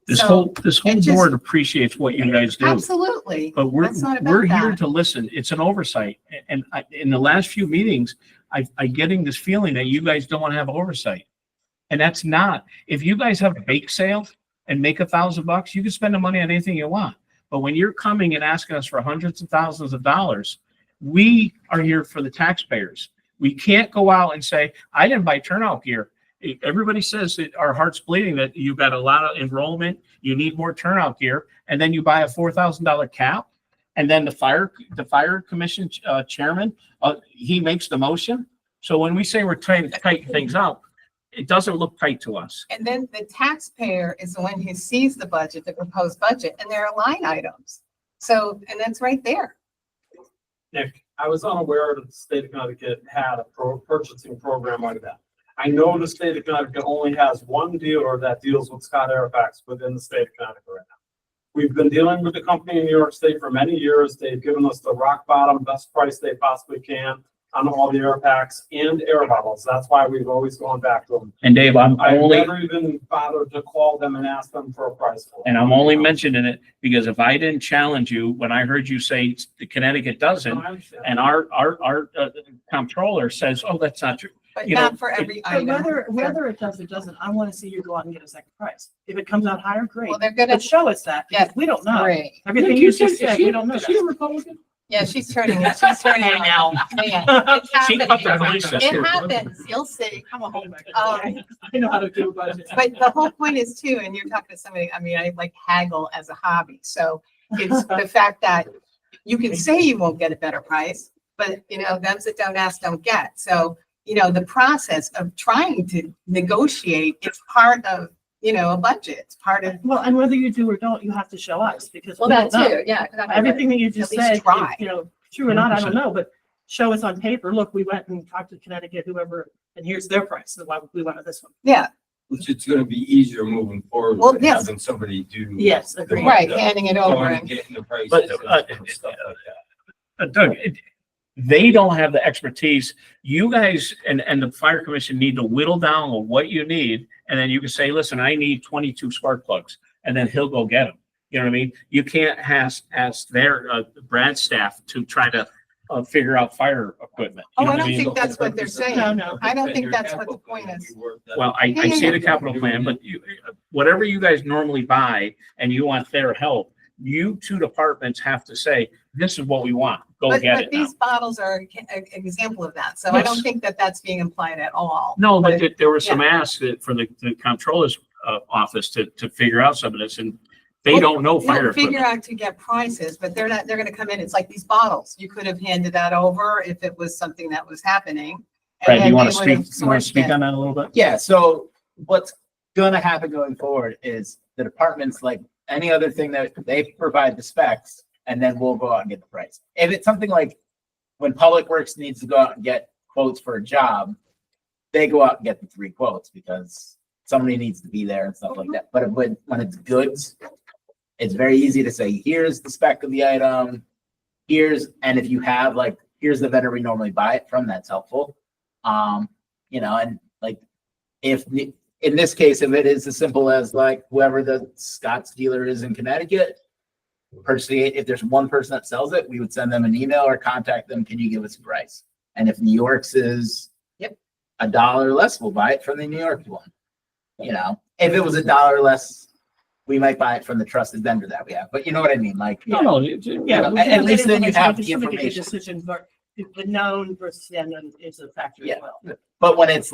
Speaker 1: This
Speaker 3: So,
Speaker 1: whole
Speaker 3: it just-
Speaker 1: board appreciates what you guys do.
Speaker 3: Absolutely.
Speaker 1: But
Speaker 3: It's not about
Speaker 1: we're here
Speaker 3: that.
Speaker 1: to listen. It's an oversight. And in the last few meetings, I'm getting this feeling that you guys don't want to have oversight. And that's not, if you guys have a bake sale and make $1,000, you can spend the money on anything you want. But when you're coming and asking us for hundreds of thousands of dollars, we are here for the taxpayers. We can't go out and say, I didn't buy turnout gear. Everybody says that our heart's bleeding, that you've got a lot of enrollment, you need more turnout gear, and then you buy a $4,000 cap. And then the fire commission chairman, he makes the motion. So when we say we're trying to tighten things up, it doesn't look tight to us.
Speaker 3: And then the taxpayer is the one who sees the budget, the proposed budget, and there are line items. So, and that's right there.
Speaker 11: Nick, I was unaware that the state of Connecticut had a purchasing program like that. I know the state of Connecticut only has one dealer that deals with Scott Airfax within the state of Connecticut right now. We've been dealing with the company in New York State for many years. They've given us the rock bottom, best price they possibly can on all the air packs and air bottles. That's why we've always gone back to them.
Speaker 1: And Dave,
Speaker 11: I've never even bothered to call them and ask them for a price. for it.
Speaker 1: And I'm only mentioning it because if I didn't challenge you, when I heard you say the Connecticut
Speaker 11: No,
Speaker 1: doesn't,
Speaker 11: I understand.
Speaker 1: and our comptroller says, oh, that's not true.
Speaker 3: But
Speaker 1: You know,
Speaker 3: not for every
Speaker 6: But
Speaker 3: item.
Speaker 6: whether it does or doesn't, I want to see you go out and get a second price. If it comes out higher, great.
Speaker 3: Well, they're gonna,
Speaker 6: But show us that, because we don't know.
Speaker 3: great.
Speaker 6: Everything you just said, we don't know
Speaker 1: Is she
Speaker 6: that.
Speaker 1: a Republican?
Speaker 3: Yeah, she's turning it. She's turning it now. Yeah, it's
Speaker 1: She cut the
Speaker 3: happening.
Speaker 1: police.
Speaker 3: It happens. You'll see.
Speaker 6: Come on.
Speaker 3: Um,
Speaker 6: I know how to do budget.
Speaker 3: But the whole point is too, and you're talking to somebody, I mean, I like haggle as a hobby. So it's the fact that you can say you won't get a better price, but those that don't ask don't get. So, the process of trying to negotiate is part of, a budget. It's part of,
Speaker 6: Well, and whether you do or don't, you have to show us, because
Speaker 2: Well,
Speaker 6: we
Speaker 2: that
Speaker 6: don't know.
Speaker 2: too, yeah. 'cause I-
Speaker 6: Everything that you just
Speaker 3: At least
Speaker 6: said,
Speaker 3: try.
Speaker 6: True or not, I don't know, but show us on paper, look, we went and talked to Connecticut, whoever, and here's their price, so why we went with this one.
Speaker 3: yeah,
Speaker 7: It's gonna be easier moving forward
Speaker 3: Well,
Speaker 7: than
Speaker 3: yes.
Speaker 7: having somebody do.
Speaker 6: Yes,
Speaker 7: the
Speaker 6: agreed.
Speaker 3: right,
Speaker 7: work,
Speaker 3: handing it
Speaker 7: going
Speaker 3: over.
Speaker 7: and
Speaker 3: And
Speaker 7: getting the prices
Speaker 1: But,
Speaker 7: and stuff like that.
Speaker 1: Doug, they don't have the expertise. You guys and the fire commission need to whittle down on what you need. And then you can say, listen, I need 22 spark plugs, and then he'll go get them. You know what I mean? You can't ask their Brad staff to try to figure out fire equipment. You
Speaker 3: Oh,
Speaker 1: know
Speaker 3: I
Speaker 1: what
Speaker 3: don't
Speaker 1: mean?
Speaker 3: think that's what they're saying.
Speaker 6: No.
Speaker 3: I don't think
Speaker 7: Your
Speaker 3: that's what
Speaker 7: capital
Speaker 3: the point
Speaker 7: plan,
Speaker 3: is.
Speaker 7: you work that
Speaker 1: Well, I
Speaker 3: Yeah,
Speaker 1: see
Speaker 3: yeah,
Speaker 1: the
Speaker 3: yeah.
Speaker 1: capital plan, but whatever you guys normally buy and you want their help, you two departments have to say, this is what we want. Go
Speaker 3: But,
Speaker 1: get
Speaker 3: but
Speaker 1: it now.
Speaker 3: these bottles are an example of that. So I don't
Speaker 1: Yes.
Speaker 3: think that that's being implied at all.
Speaker 1: No, but there were some asks for the comptroller's office to figure out some of this, and they
Speaker 3: Well,
Speaker 1: don't know
Speaker 3: We'll
Speaker 1: fire
Speaker 3: figure
Speaker 1: equipment.
Speaker 3: out to get prices, but they're gonna come in. It's like these bottles. You could have handed that over if it was something that was happening. and
Speaker 1: Brad, do
Speaker 3: then
Speaker 1: you want
Speaker 3: they
Speaker 1: to
Speaker 3: would have
Speaker 1: speak, you want to
Speaker 3: sourced
Speaker 1: speak
Speaker 3: it.
Speaker 1: on that a little bit?
Speaker 5: Yeah, so what's gonna happen going forward is the departments, like any other thing, that they provide the specs, and then we'll go out and get the price. If it's something like when Public Works needs to go out and get quotes for a job, they go out and get the 3 quotes because somebody needs to be there and stuff like that. But when it's goods, it's very easy to say, here's the spec of the item, and if you have here's the vendor we normally buy it from, that's helpful. And like, in this case, if it is as simple as whoever the Scott's dealer is in Connecticut, personally, if there's one person that sells it, we would send them an email or contact them. Can you give us a price? And if New York's is $1 less, we'll buy it from the New York one. If it was $1 less, we might buy it from the trusted vendor that we have. But you know what I mean?
Speaker 1: No,
Speaker 6: Yeah.
Speaker 5: at least then you have the
Speaker 6: Somebody make a
Speaker 5: information.
Speaker 6: decision, but the known versus the unknown is a factor as
Speaker 5: Yeah.
Speaker 6: well.
Speaker 5: But when it's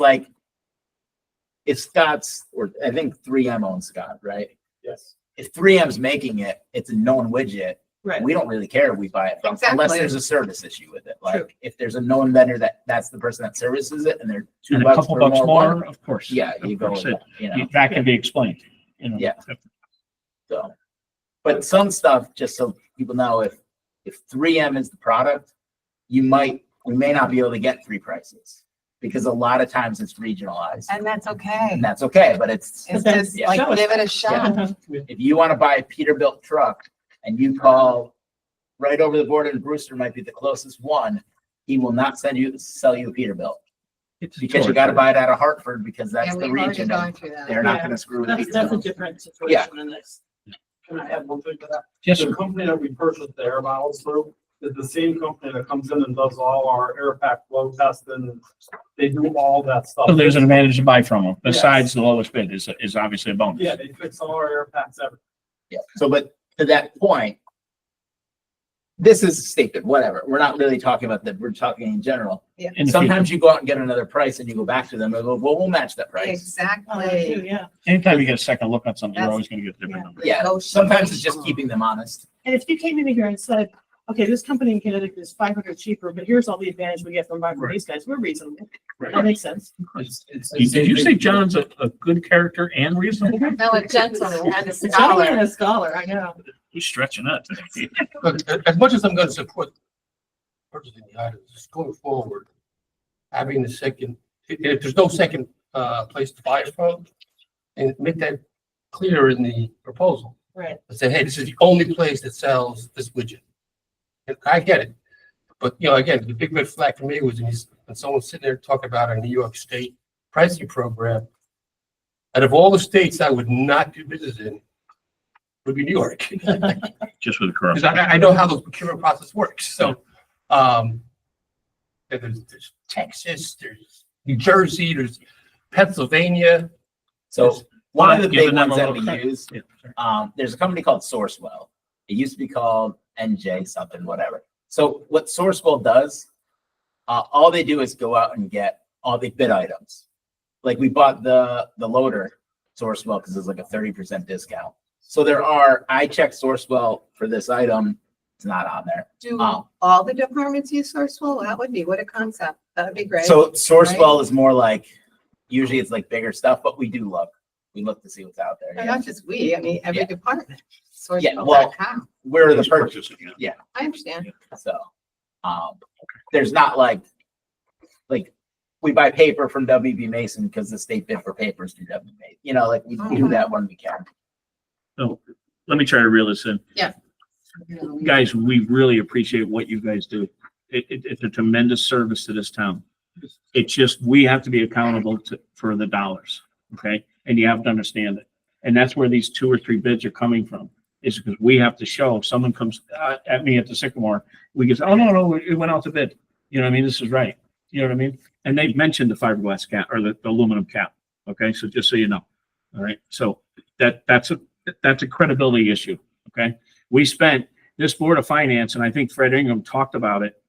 Speaker 5: if Scott's, or I think 3M owns Scott, right?
Speaker 11: Yes.
Speaker 5: If 3M's making it, it's a known widget.
Speaker 6: Right.
Speaker 5: We don't really care if we buy it from, unless
Speaker 3: Exactly.
Speaker 5: there's a service issue with it.
Speaker 6: True.
Speaker 5: If there's a known vendor that's the person that services it, and they're
Speaker 1: and a
Speaker 5: $2
Speaker 1: couple
Speaker 5: for
Speaker 1: bucks
Speaker 5: one,
Speaker 1: more, of course.
Speaker 5: yeah, you
Speaker 1: Of
Speaker 5: go
Speaker 1: course
Speaker 5: with
Speaker 1: it-
Speaker 5: that,
Speaker 1: That can be explained.
Speaker 5: Yeah. So, but some stuff, just so people know, if 3M is the product, you might we may not be able to get 3 prices because a lot of times it's regionalized.
Speaker 3: And that's okay.
Speaker 5: And that's okay, but it's
Speaker 3: Just
Speaker 5: Yeah.
Speaker 3: like, give it a shot.
Speaker 5: if you want to buy a Peterbilt truck and you call right over the border and Brewster might be the closest one, he will not sell you a Peterbilt because you got to buy it out of Hartford because that's
Speaker 3: And
Speaker 5: the
Speaker 3: we've already
Speaker 5: region.
Speaker 3: gone
Speaker 5: and
Speaker 3: through that.
Speaker 5: They're not
Speaker 6: Yeah.
Speaker 5: going to screw with
Speaker 6: That's a
Speaker 5: Peterbilt.
Speaker 6: different
Speaker 5: Yeah.
Speaker 6: situation than this.
Speaker 11: Can I add one thing to that?
Speaker 1: Yes,
Speaker 11: The
Speaker 1: sir.
Speaker 11: company that we purchased the air miles through is the same company that comes in and does all our air pack flow testing. They do all that stuff.
Speaker 1: So there's an advantage to buy from them,
Speaker 11: Yes.
Speaker 1: besides the lowest bid is obviously a bonus.
Speaker 11: Yeah, they fix all our air packs, everything.
Speaker 5: Yeah. So, but to that point, this is state bid, whatever. We're not really talking about that. We're talking in general.
Speaker 1: In the future.
Speaker 5: Sometimes you go out and get another price and you go back to them and go, well, we'll match that price.
Speaker 3: Exactly.
Speaker 6: Yeah.
Speaker 1: Anytime you get a second look at something, you're
Speaker 3: That's-
Speaker 1: always gonna get a different number.
Speaker 5: Yeah. Sometimes it's just keeping them honest.
Speaker 6: And if you came in here and said, okay, this company in Connecticut is 500 cheaper, but here's all the advantage we get from buying from these guys, we're reasonable. That makes sense.
Speaker 1: Did you say John's a good character and reasonable?
Speaker 3: No, a gentleman and a
Speaker 6: Gentleman
Speaker 3: scholar.
Speaker 6: and a scholar, I know.
Speaker 1: Who's stretching that today?
Speaker 10: Look, as much as I'm going to support purchasing the items, just going forward, having the second, if there's no second place to buy it from, and make that clear in the proposal.
Speaker 6: Right.
Speaker 10: And say, hey, this is the only place that sells this widget. And I get it. But, you know, again, the big red flag for me was when someone's sitting there talking about a New York State pricing program. Out of all the states I would not do business in, would be New York.
Speaker 1: Just with the corrupt.
Speaker 10: Because I know how the procurement process works, so, there's Texas, there's New Jersey, there's Pennsylvania.
Speaker 5: So one of the big
Speaker 1: Giving them
Speaker 5: ones
Speaker 1: a
Speaker 5: that
Speaker 1: little
Speaker 5: we
Speaker 1: credit.
Speaker 5: use,
Speaker 1: Yeah, sorry.
Speaker 5: there's a company called Sourcewell. It used to be called NJ something, whatever. So what Sourcewell does, all they do is go out and get all the bid items. Like we bought the loader Sourcewell because it's like a 30% discount. So I checked Sourcewell for this item. It's not on there.
Speaker 3: Do
Speaker 5: Um,
Speaker 3: all the departments use Sourcewell? That would be, what a concept. That would be great.
Speaker 5: So Sourcewell is more like, usually it's like bigger stuff, but we do look. We look to see what's out there.
Speaker 3: And
Speaker 5: Yeah.
Speaker 3: not just we, I mean, every
Speaker 5: Yeah.
Speaker 3: department.
Speaker 5: Yeah, well,
Speaker 3: Sourcewell.com.
Speaker 5: We're the
Speaker 1: Just
Speaker 5: purchase.
Speaker 1: purchasing it.
Speaker 3: I understand.
Speaker 5: So, there's not like we buy paper from WB Mason because the state bid for papers through WB Mason. You know, like we do that when we can.
Speaker 1: So let me try to reel this in. Guys, we really appreciate what you guys do. It's a tremendous service to this town. It's just, we have to be accountable for the dollars, okay? And you have to understand it. And that's where these 2 or 3 bids are coming from, is because we have to show, if someone comes at me at the Sycamore, we can say, oh, no, it went out to bid. You know what I mean? This is right. You know what I mean? And they've mentioned the fiberglass cap or the aluminum cap. Okay, so just so you know. All right, so that's a credibility issue. Okay, we spent this Board of Finance, and I think Fred Ingham talked about it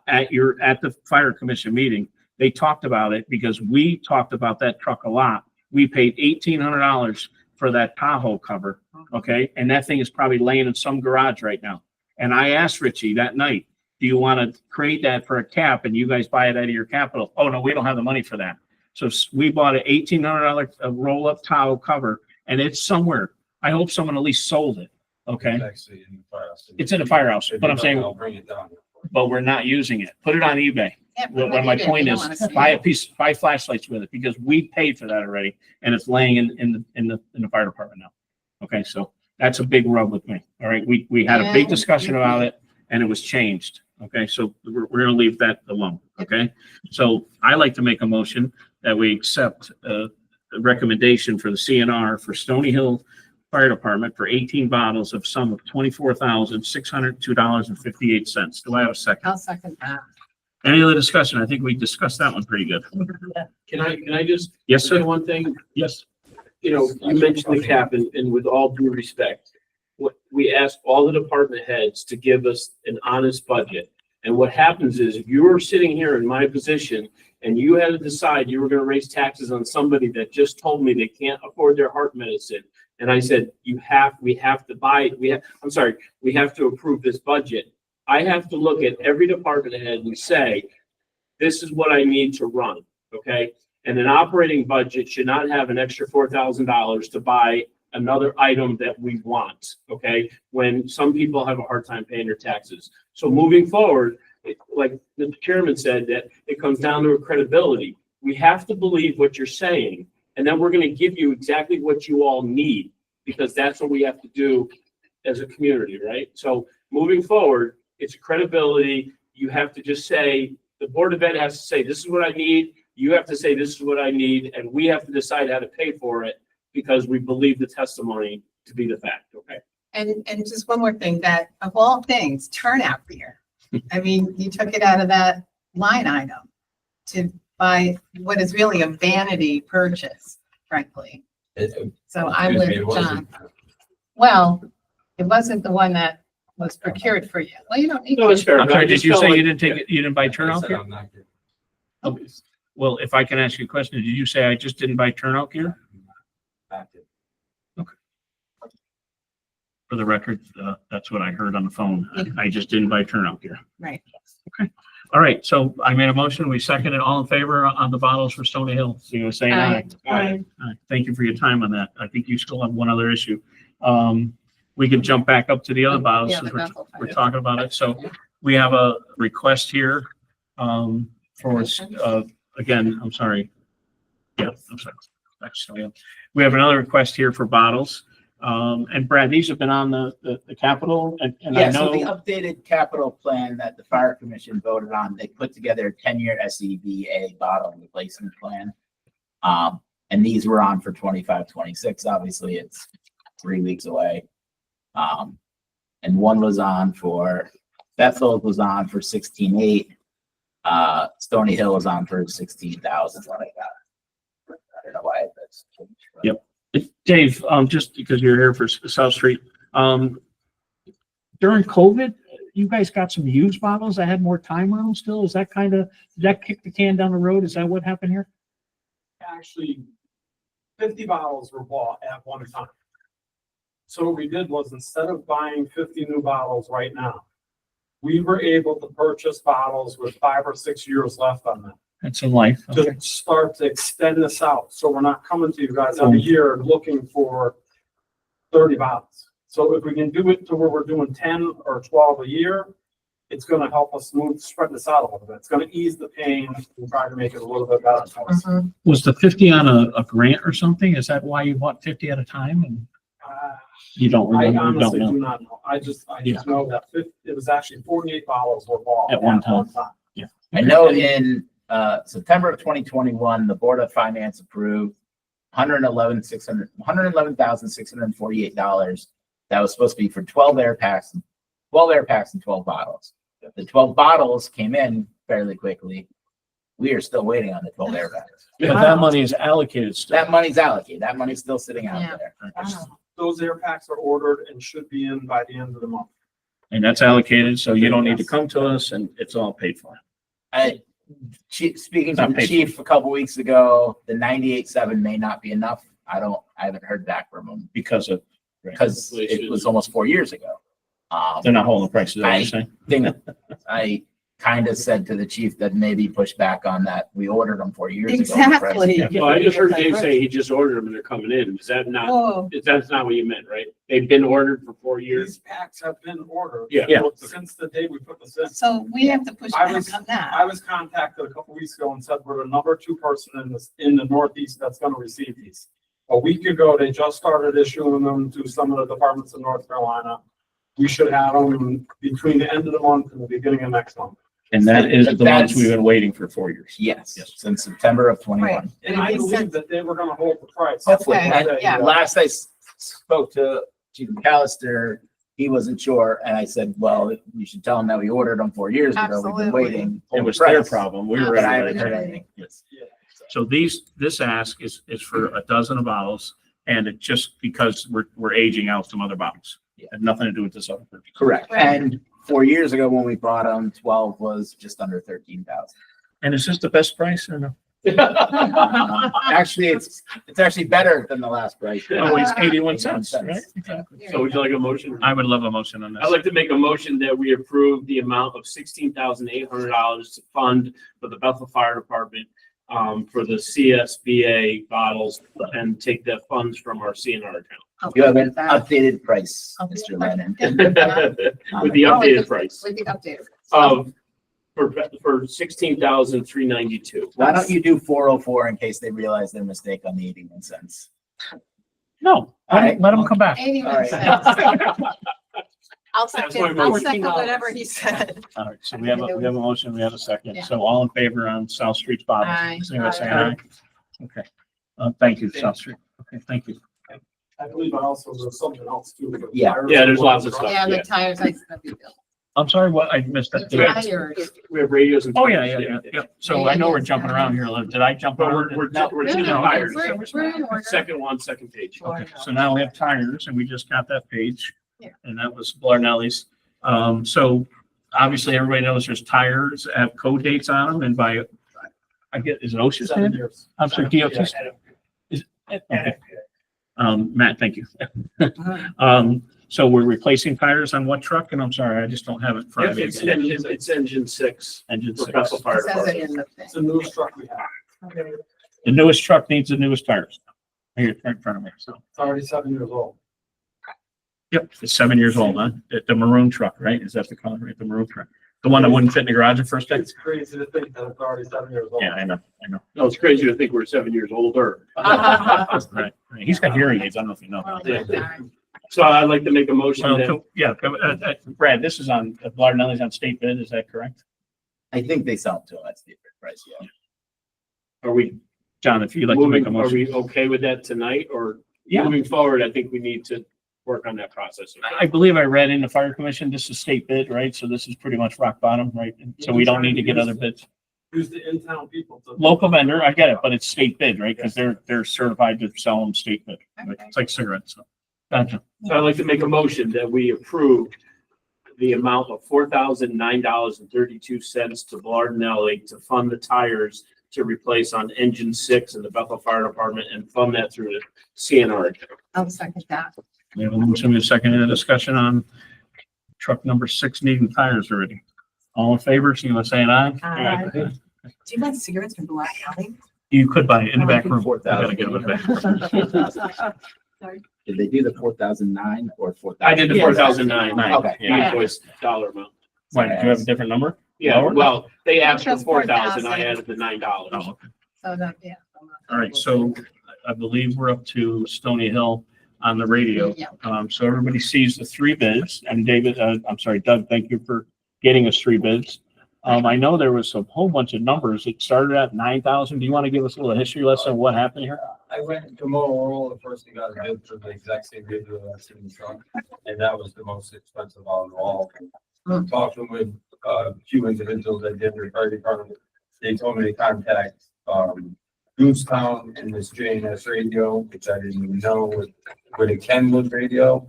Speaker 1: at the Fire Commission meeting. They talked about it because we talked about that truck a lot. We paid $1,800 for that Tahoe cover. Okay, and that thing is probably laying in some garage right now. And I asked Richie that night, do you want to create that for a cap and you guys buy it out of your capital? Oh, no, we don't have the money for that. So we bought an $1,800 roll-up Tahoe cover, and it's somewhere. I hope someone at least sold it. Okay,
Speaker 7: Actually, in the firehouse.
Speaker 1: it's in the firehouse,
Speaker 7: If
Speaker 1: but
Speaker 7: you
Speaker 1: I'm
Speaker 7: don't,
Speaker 1: saying,
Speaker 7: I'll bring it down.
Speaker 1: but we're not using it. Put it on eBay.
Speaker 3: Yeah,
Speaker 1: Well,
Speaker 3: but
Speaker 1: my
Speaker 3: maybe
Speaker 1: point
Speaker 3: you
Speaker 1: is,
Speaker 3: don't wanna see
Speaker 1: buy
Speaker 3: it.
Speaker 1: buy flashlights with it because we paid for that already, and it's laying in the fire department now. Okay, so that's a big rub with me. All right, we had a big
Speaker 3: Yeah.
Speaker 1: discussion about it, and it was changed. Okay, so we're gonna leave that alone. Okay, so I like to make a motion that we accept the recommendation for the CNR for Stony Hill Fire Department for 18 bottles of sum of $24,602.58. Do I have a second?
Speaker 3: I'll second that.
Speaker 1: Any other discussion? I think we discussed that one pretty good.
Speaker 4: Can I just
Speaker 1: Yes,
Speaker 4: say
Speaker 1: sir.
Speaker 4: one thing?
Speaker 1: Yes.
Speaker 4: You know, you mentioned the cap and with all due respect, we ask all the department heads to give us an honest budget. And what happens is if you're sitting here in my position and you had to decide you were going to raise taxes on somebody that just told me they can't afford their heart medicine. And I said, we have to buy, we have to approve this budget. I have to look at every department head and say, this is what I need to run. Okay. And an operating budget should not have an extra $4,000 to buy another item that we want. Okay. When some people have a hard time paying their taxes. So moving forward, like the chairman said, that it comes down to a credibility. We have to believe what you're saying, and then we're gonna give you exactly what you all need, because that's what we have to do as a community, right? So moving forward, it's credibility. You have to just say, the Board of Ed has to say, this is what I need. You have to say, this is what I need, and we have to decide how to pay for it because we believe the testimony to be the fact, okay?
Speaker 3: And just one more thing, that of all things, turnout gear. I mean, you took it out of that line item to buy what is really a vanity purchase, frankly. So I'm
Speaker 7: Excuse
Speaker 3: with
Speaker 7: me, it
Speaker 3: John.
Speaker 7: wasn't.
Speaker 3: Well, it wasn't the one that was procured for you. Well, you don't need.
Speaker 4: No, it's fair.
Speaker 1: I'm sorry, did you say you didn't
Speaker 4: take
Speaker 1: take it, you didn't buy
Speaker 7: I
Speaker 1: turnout
Speaker 7: said
Speaker 1: gear?
Speaker 7: I'm not getting-
Speaker 1: Oh, well, if I can ask you a question, did you say I just didn't buy turnout gear?
Speaker 7: back to-
Speaker 1: For the record, that's what I heard on the phone. I just didn't buy turnout gear.
Speaker 3: Right.
Speaker 1: All right, so I made a motion. We seconded. All in favor on the bottles for Stony Hill? So you were saying aye.
Speaker 3: Aye.
Speaker 1: Aye. Thank you for your time on that. I think you still have one other issue. We can jump back up to the other bottles
Speaker 3: Yeah,
Speaker 1: since
Speaker 3: the Bethel
Speaker 1: we're
Speaker 3: fire.
Speaker 1: talking about it. So we have a request here for, again, I'm sorry. Yeah, I'm sorry. Actually, we have another request here for bottles. And Brad, these have been on the capital and I
Speaker 5: Yeah, so the
Speaker 1: know,
Speaker 5: updated capital plan that the fire commission voted on, they put together a 10-year SCBA bottle replacement plan. And these were on for 25, 26. Obviously, it's 3 weeks away. And one was on for, Bethel was on for 16.8. Stony Hill was on for 16,000. What I got. I don't know why that's.
Speaker 1: Yep. Dave, just because you're here for South Street, during COVID, you guys got some used bottles that had more time on them still? Is that did that kick the can down the road? Is that what happened here?
Speaker 11: Actually, 50 bottles were bought at one time. So what we did was, instead of buying 50 new bottles right now, we were able to purchase bottles with 5 or 6 years left on them
Speaker 1: That's in life. Okay.
Speaker 11: to start to extend this out. So we're not coming to you guys every year and looking for 30 bottles. So if we can do it to where we're doing 10 or 12 a year, it's gonna help us spread this out a little bit. It's gonna ease the pain and try to make it a little bit better for us.
Speaker 3: Mhm.
Speaker 1: Was the 50 on a grant or something? Is that why you bought 50 at a time? And you don't
Speaker 11: I
Speaker 1: remember?
Speaker 11: honestly
Speaker 1: Don't
Speaker 11: do
Speaker 1: know.
Speaker 11: not know. I just know that it was actually 48 bottles were bought
Speaker 1: At one time.
Speaker 5: I know in September of 2021, the Board of Finance approved $111,648. That was supposed to be for 12 air packs and 12 bottles. The 12 bottles came in fairly quickly. We are still waiting on the 12 air packs.
Speaker 1: But that money is allocated still.
Speaker 5: That money's allocated. That money's still sitting out
Speaker 3: Yeah.
Speaker 5: there.
Speaker 11: Those air packs are ordered and should be in by the end of the month.
Speaker 1: And that's allocated, so you don't need to come to us and it's all paid for.
Speaker 5: Speaking to
Speaker 1: Not
Speaker 5: the
Speaker 1: paid for.
Speaker 5: chief a couple weeks ago, the 98.7 may not be enough. I haven't heard back from him
Speaker 1: Because it
Speaker 5: was almost 4 years ago.
Speaker 1: they're not holding the prices, is that what you're saying?
Speaker 5: Think I kind of said to the chief that maybe push back on that. We ordered them 4 years ago.
Speaker 3: Exactly.
Speaker 4: Well, I just heard Dave say he just ordered them and they're coming in. Is that not,
Speaker 3: Oh,
Speaker 4: that's not what you meant, right? They've been ordered for 4 years?
Speaker 11: These packs have been ordered.
Speaker 4: Yeah.
Speaker 1: Yeah.
Speaker 11: Since the day we put this in.
Speaker 3: so we have to push
Speaker 11: I
Speaker 3: back
Speaker 11: was-
Speaker 3: on that.
Speaker 11: I was contacted a couple weeks ago and said we're the number 2 person in the Northeast that's gonna receive these. A week ago, they just started issuing them to some of the departments in North Carolina. We should have them between the end of the month and the beginning of next month.
Speaker 1: And that is the ones
Speaker 5: That's-
Speaker 1: we've been waiting for 4 years.
Speaker 5: Yes,
Speaker 1: Yes.
Speaker 5: since September of 21.
Speaker 3: Right.
Speaker 11: And I
Speaker 3: It makes
Speaker 11: believe
Speaker 3: sense.
Speaker 11: that they were gonna hold the price.
Speaker 5: Hopefully.
Speaker 3: Okay,
Speaker 11: And,
Speaker 3: yeah.
Speaker 5: Last I spoke to Chief McAllister, he wasn't sure, and I said, well, you should tell him that we ordered them 4 years ago. We've
Speaker 3: Absolutely.
Speaker 5: been waiting.
Speaker 1: It was
Speaker 5: Hold the
Speaker 1: their
Speaker 5: price.
Speaker 1: problem. We were.
Speaker 5: But I haven't heard anything.
Speaker 1: Yes. So this ask is for a dozen of bottles and it just because we're aging out some other bottles.
Speaker 5: Yeah.
Speaker 1: Had nothing to do with this other purchase.
Speaker 5: Correct.
Speaker 3: Right.
Speaker 5: And 4 years ago when we bought them, 12 was just under 13,000.
Speaker 1: And is this the best price or no?
Speaker 5: Actually, it's actually better than the last price.
Speaker 1: Oh, it's 81 cents, right? Exactly.
Speaker 4: So would you like a motion?
Speaker 1: I would love a motion on this.
Speaker 4: I'd like to make a motion that we approve the amount of $16,800 to fund for the Bethel Fire Department for the CSBA bottles and take the funds from our CNR account.
Speaker 5: You have an updated price, Mr. Lennon.
Speaker 4: With the updated price
Speaker 3: With the updated.
Speaker 4: of for 16,392.
Speaker 5: Why don't you do 404 in case they realize their mistake on the 81 cents?
Speaker 1: No,
Speaker 5: Alright.
Speaker 1: let them come back.
Speaker 3: 81
Speaker 5: All right.
Speaker 3: cents. I'll
Speaker 4: That's my
Speaker 3: second, I'll
Speaker 4: motion.
Speaker 3: second whatever he said.
Speaker 1: All right, so we have a motion, we have a second.
Speaker 3: Yeah.
Speaker 1: So all in favor on South Street's bottom?
Speaker 3: Aye.
Speaker 1: Signify by saying aye. Okay. Thank you, South Street. Okay, thank you.
Speaker 11: I believe I also, there's something else too. with the
Speaker 5: Yeah.
Speaker 11: tires.
Speaker 4: Yeah, there's lots of stuff.
Speaker 3: Yeah,
Speaker 4: Yeah.
Speaker 3: the tires, I said we built.
Speaker 1: I'm sorry, what, I missed that. Did I-
Speaker 3: Tires.
Speaker 4: We have radios and.
Speaker 1: Oh, yeah. So I know we're jumping around here a little. Did I jump
Speaker 4: But
Speaker 1: over?
Speaker 4: we're
Speaker 3: No,
Speaker 4: doing
Speaker 3: no,
Speaker 4: tires.
Speaker 3: we're in order.
Speaker 4: Second one, second page.
Speaker 1: Okay, so now we have tires and we just got that page.
Speaker 3: Yeah.
Speaker 1: And that was Blarnelli's. So obviously everybody knows there's tires have code dates on them and by, I get, is it OSHA
Speaker 11: 7
Speaker 1: standard?
Speaker 11: years.
Speaker 1: I'm sorry, DOT. Is, okay. Matt, thank you. So we're replacing tires on what truck? And I'm sorry, I just don't have it in front of me.
Speaker 4: It's engine 6.
Speaker 1: Engine
Speaker 4: For
Speaker 1: six.
Speaker 4: Bethel Fire
Speaker 3: It says it
Speaker 4: Department.
Speaker 3: in the thing.
Speaker 11: It's the newest truck we have.
Speaker 1: The newest truck needs the newest tires. Here in front of me, so.
Speaker 11: It's already 7 years old.
Speaker 1: Yep, it's 7 years old, huh? The maroon truck, right? Is that the color, right? The maroon truck? The one that wouldn't fit in the garage the first day?
Speaker 11: It's crazy to think that it's already 7 years old.
Speaker 1: Yeah, I know.
Speaker 4: No, it's crazy to think we're 7 years older.
Speaker 1: Right. He's got hearing aids. I don't know if you know.
Speaker 3: Well,
Speaker 1: about that.
Speaker 3: darn.
Speaker 4: So I'd like to make a motion
Speaker 1: Well,
Speaker 4: that,
Speaker 1: yeah, Brad, this is on, Blarnelli's on state bid, is that correct?
Speaker 5: I think they sell them to them at the price, yeah.
Speaker 4: are we
Speaker 1: John, if you'd like to make
Speaker 4: moving,
Speaker 1: a
Speaker 4: are
Speaker 1: motion.
Speaker 4: we okay with that tonight or
Speaker 1: Yeah.
Speaker 4: moving forward? I think we need to work on that process.
Speaker 1: I believe I read in the fire commission, this is state bid, right? So this is pretty much rock bottom, right? So we don't need to get other bids.
Speaker 11: Use the in-town people to.
Speaker 1: Local vendor, I get it, but it's state bid, right? Because they're certified to sell them state bid. Right? It's like cigarettes, so. Gotcha.
Speaker 4: So I'd like to make a motion that we approve the amount of $4,009.32 to Blardinelli to fund the tires to replace on engine 6 in the Bethel Fire Department and fund that through the CNR.
Speaker 3: I'll second that.
Speaker 1: We have a motion, we have a second, in a discussion on truck number 6 needing tires already. All in favor, so you want to say an aye?
Speaker 3: Aye.
Speaker 1: Aye.
Speaker 3: Do you buy cigarettes from Black County?
Speaker 1: You could buy it in the back room.
Speaker 5: 4,000.
Speaker 1: I gotta give it back.
Speaker 5: Did they do the 4,009 or 4,000?
Speaker 4: I did the 4,009.
Speaker 5: Okay.
Speaker 1: Yeah.
Speaker 4: Invoice dollar amount.
Speaker 1: Why, did you have a different number?
Speaker 4: Yeah,
Speaker 1: Lower?
Speaker 4: well, they asked for
Speaker 3: Just
Speaker 4: 4,000, I
Speaker 3: 4,000.
Speaker 4: added the $9.
Speaker 1: Oh, okay.
Speaker 3: So that, yeah.
Speaker 1: All right, so I believe we're up to Stony Hill on the radio.
Speaker 3: Yeah.
Speaker 1: So everybody sees the 3 bids, and David, I'm sorry, Doug, thank you for getting us 3 bids. I know there was a whole bunch of numbers. It started at 9,000. Do you want to give us a little history lesson of what happened here?
Speaker 7: I went to Motorola first and got a bid for the exact same radio that's in the truck, and that was the most expensive out of all. Talking with a few individuals that did their fire department, they told me to contact Goosetown and this JNS radio, which I didn't even know with a Kenwood radio,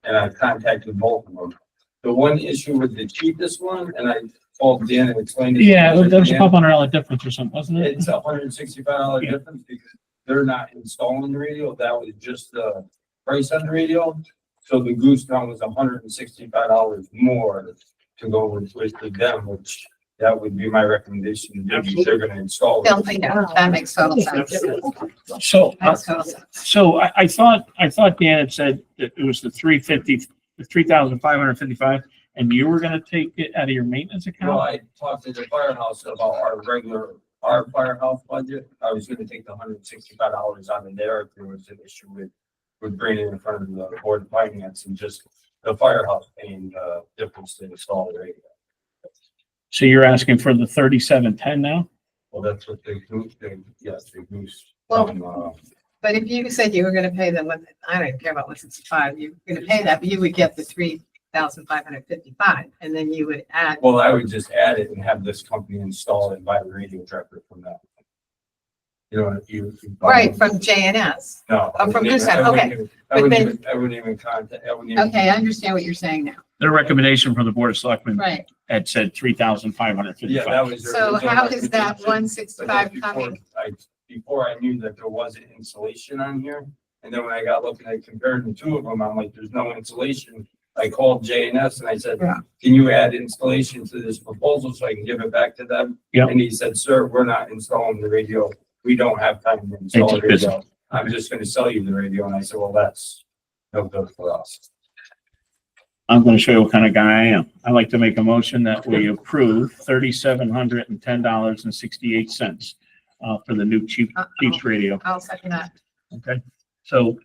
Speaker 7: and I contacted both of them. The one issue with the cheapest one, and I called Dan and explained it.
Speaker 1: Yeah, there was a couple $100 difference or something, wasn't it?
Speaker 7: It's $165
Speaker 1: Yeah.
Speaker 7: difference because they're not installing the radio. That was just the price on the radio. So the Goosetown was $165 more to go with them, which that would be my recommendation. Maybe they're gonna install
Speaker 3: They'll
Speaker 7: it.
Speaker 3: think that makes total sense.
Speaker 1: So,
Speaker 3: Makes total sense.
Speaker 1: so I thought Dan had said that it was the 350, the 3,555, and you were gonna take it out of your maintenance
Speaker 7: Well,
Speaker 1: account?
Speaker 7: I talked to the firehouse about our firehouse budget. I was gonna take the $165 out of there if there was an issue with bringing it in front of the board of finance and just the firehouse paying the difference to install the radio.
Speaker 1: So you're asking for the 3710 now?
Speaker 7: Well, that's what they do, yes, they goose.
Speaker 3: Well, But if you said you were gonna pay them, I don't care about 165, you're gonna pay that, but you would get the 3,555, and then you would add.
Speaker 7: Well, I would just add it and have this company install it by the radio director from that. You know, you.
Speaker 3: Right, from JNS.
Speaker 7: No.
Speaker 3: Oh, from
Speaker 7: this
Speaker 3: Goosehead, okay.
Speaker 7: I wouldn't
Speaker 3: But
Speaker 7: even, I wouldn't even contact, I wouldn't even.
Speaker 3: Okay, I understand what you're saying now.
Speaker 1: The recommendation from the Board of Selectmen
Speaker 3: Right.
Speaker 1: had said
Speaker 7: Yeah, that
Speaker 1: 3,555.
Speaker 7: was. their
Speaker 3: So
Speaker 7: original
Speaker 3: how is that
Speaker 7: recommendation.
Speaker 3: 165
Speaker 7: Before
Speaker 3: coming?
Speaker 7: Before I knew that there wasn't insulation on here, and then when I got looking at comparing the two of them, I'm like, there's no insulation. I called JNS and I said,
Speaker 3: Yeah.
Speaker 7: can you add insulation to this proposal so I can give it back to them?
Speaker 1: Yeah.
Speaker 7: And he said, sir, we're not installing the radio. We don't have time to install the
Speaker 1: It's
Speaker 7: radio. I'm just gonna sell you the radio. And I said, well, that's no good for us.
Speaker 1: I'm gonna show you what kind of guy I am. I'd like to make a motion that we approve $3,710.68 for the new Chiefs radio.
Speaker 3: I'll second that.
Speaker 1: Okay, so,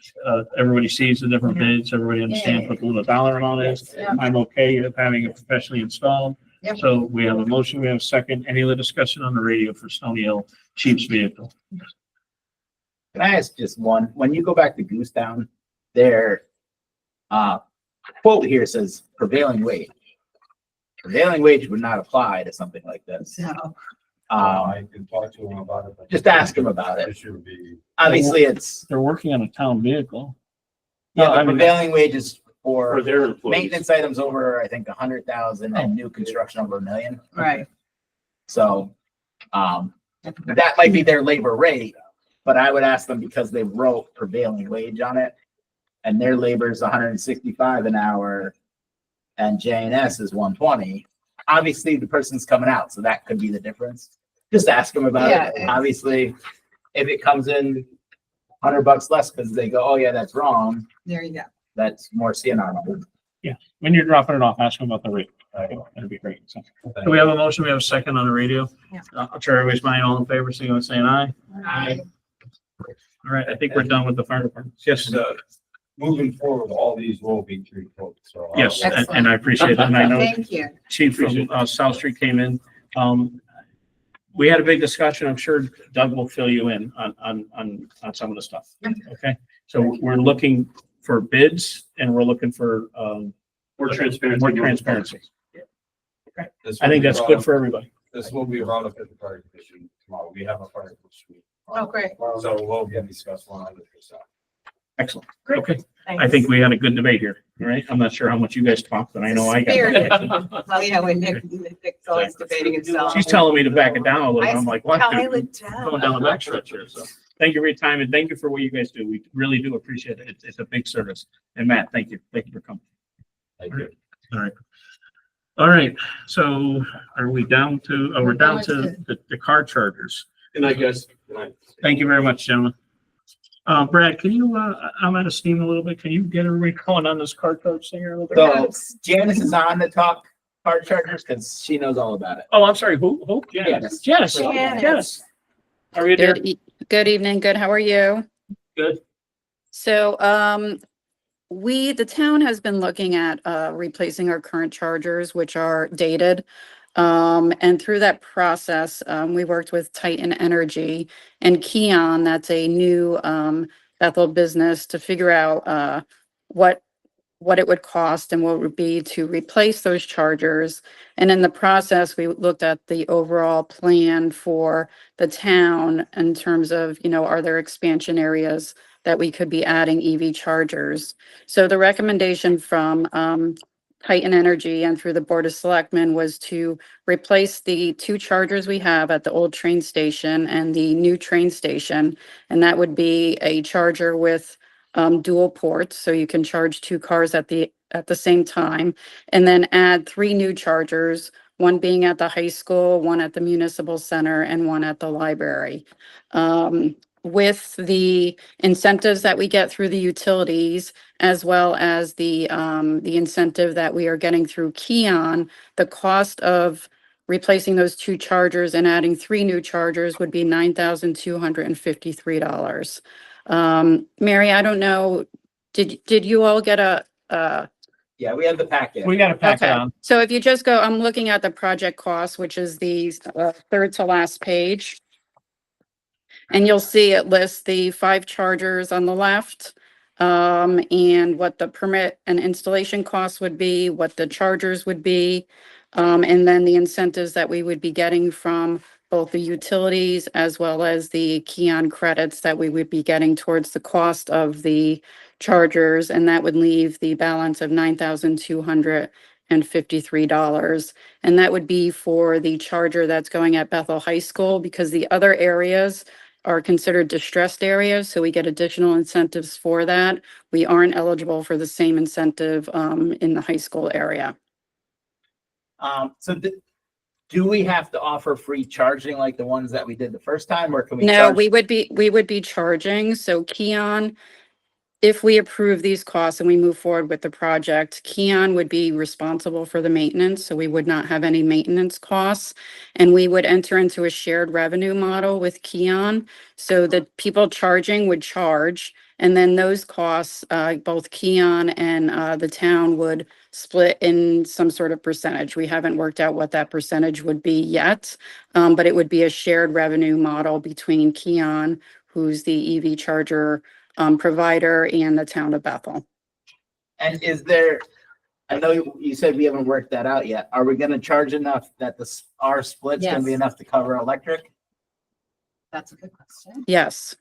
Speaker 1: everybody sees the different bids, everybody understands what the little dollar amount is.
Speaker 3: Yeah.
Speaker 1: I'm okay with having it professionally installed.
Speaker 3: Yep.
Speaker 1: So we have a motion, we have a second. Any other discussion on the radio for Stony Hill Chiefs vehicle?
Speaker 5: Can I ask just one? When you go back to Goose Town, their quote here says prevailing wage. Prevailing wage would not apply to something like this.
Speaker 3: No.
Speaker 7: I can talk to him about it. but
Speaker 5: Just ask him about it.
Speaker 7: It should be.
Speaker 5: Obviously, it's,
Speaker 1: They're working on a town vehicle.
Speaker 5: yeah,
Speaker 1: I
Speaker 5: the
Speaker 1: mean,
Speaker 5: prevailing wage is
Speaker 4: For
Speaker 5: for
Speaker 4: their employees.
Speaker 5: maintenance items over, I think, 100,000 and new construction over 1 million.
Speaker 3: Right.
Speaker 5: So, that might be their labor rate, but I would ask them because they wrote prevailing wage on it. And their labor is 165 an hour and JNS is 120. Obviously, the person's coming out, so that could be the difference. Just ask them about
Speaker 3: Yeah,
Speaker 5: it.
Speaker 3: it's-
Speaker 5: Obviously, if it comes in $100 less because they go, oh yeah, that's wrong,
Speaker 3: There you go.
Speaker 5: that's more CNR.
Speaker 1: When you're dropping it off, ask them about the rate. That'd be great. So do we have a motion? We have a second on the radio.
Speaker 3: Yeah.
Speaker 1: I'll try everybody's mind. All in favor, signal by saying aye.
Speaker 3: Aye.
Speaker 1: All right, I think we're done with the fire department. Yes,
Speaker 7: Just, moving forward, all these will be through quotes, so.
Speaker 1: yes,
Speaker 3: Excellent.
Speaker 1: and I appreciate that. And I know
Speaker 3: Thank you.
Speaker 1: Chief from South Street came in. We had a big discussion. I'm sure Doug will fill you in on some of the stuff. Okay, so we're looking for bids and we're looking for
Speaker 4: More transparency.
Speaker 1: more transparency.
Speaker 7: This
Speaker 1: I
Speaker 7: will
Speaker 1: think
Speaker 7: be
Speaker 1: that's
Speaker 7: brought
Speaker 1: good
Speaker 7: up-
Speaker 1: for everybody.
Speaker 7: This will be brought up at the fire commission tomorrow. We have a fire commission.
Speaker 3: Oh, great.
Speaker 7: So we'll get discussed 100%.
Speaker 1: Excellent.
Speaker 3: Great.
Speaker 1: Okay, I
Speaker 3: Thanks.
Speaker 1: think we had a good debate here, all right? I'm not sure how much you guys talked, but I know I
Speaker 3: Spirited.
Speaker 1: got.
Speaker 3: Well, yeah, when Nick's always debating himself.
Speaker 1: She's telling me to back it down a little.
Speaker 3: I
Speaker 1: I'm like, what?
Speaker 3: dial
Speaker 1: dude?
Speaker 3: it down.
Speaker 1: Going down the back stretch here, so. Thank you for your time and thank you for what you guys do. We really do appreciate it. It's a big service. And Matt, thank you. Thank you for coming.
Speaker 7: Thank you.
Speaker 1: All right. All right, so are we down to, we're down to the car chargers.
Speaker 4: And I guess, and I-
Speaker 1: Thank you very much, gentlemen. Brad, can you, I'm out of steam a little bit. Can you get everybody going on this car charge thing here a little bit?
Speaker 5: So Janice is on to talk car chargers because she knows all about it.
Speaker 1: Oh, I'm sorry. Who?
Speaker 5: Janice.
Speaker 1: Janice.
Speaker 3: Janice.
Speaker 1: Janice. How are you there?
Speaker 12: Good evening. Good. How are you?
Speaker 1: Good.
Speaker 12: So, the town has been looking at, replacing our current chargers, which are dated. And through that process, we worked with Titan Energy and Keon, that's a new, Bethel business, to figure out, what it would cost and what it would be to replace those chargers. And in the process, we looked at the overall plan for the town in terms of, are there expansion areas that we could be adding EV chargers? So the recommendation from Titan Energy and through the Board of Selectmen was to replace the 2 chargers we have at the old train station and the new train station. And that would be a charger with dual ports, so you can charge 2 cars at the same time, and then add 3 new chargers, one being at the high school, one at the municipal center, and one at the library. With the incentives that we get through the utilities, as well as the incentive that we are getting through Keon, the cost of replacing those 2 chargers and adding 3 new chargers would be $9,253. Mary, I don't know, did you all get a,
Speaker 5: Yeah, we have the packet.
Speaker 1: We got to pack it
Speaker 12: okay.
Speaker 1: on.
Speaker 12: So if you just go, I'm looking at the project cost, which is the third to last page. And you'll see it lists the 5 chargers on the left, and what the permit and installation costs would be, what the chargers would be, and then the incentives that we would be getting from both the utilities as well as the Keon credits that we would be getting towards the cost of the chargers, and that would leave the balance of $9,253. And that would be for the charger that's going at Bethel High School, because the other areas are considered distressed areas, so we get additional incentives for that. We aren't eligible for the same incentive in the high school area.
Speaker 5: Do we have to offer free charging like the ones that we did the first time, or can we?
Speaker 12: No,
Speaker 5: charge-
Speaker 12: we would be charging. So Keon if we approve these costs and we move forward with the project, Keon would be responsible for the maintenance, so we would not have any maintenance costs. And we would enter into a shared revenue model with Keon, so the people charging would charge. And then those costs, both Keon and the town would split in some sort of percentage. We haven't worked out what that percentage would be yet, but it would be a shared revenue model between Keon, who's the EV charger provider, and the town of Bethel.
Speaker 5: And is there, I know you said we haven't worked that out yet. Are we gonna charge enough that our split's gonna be
Speaker 3: Yes.
Speaker 5: enough to cover electric?
Speaker 3: That's a good question.
Speaker 12: Yes.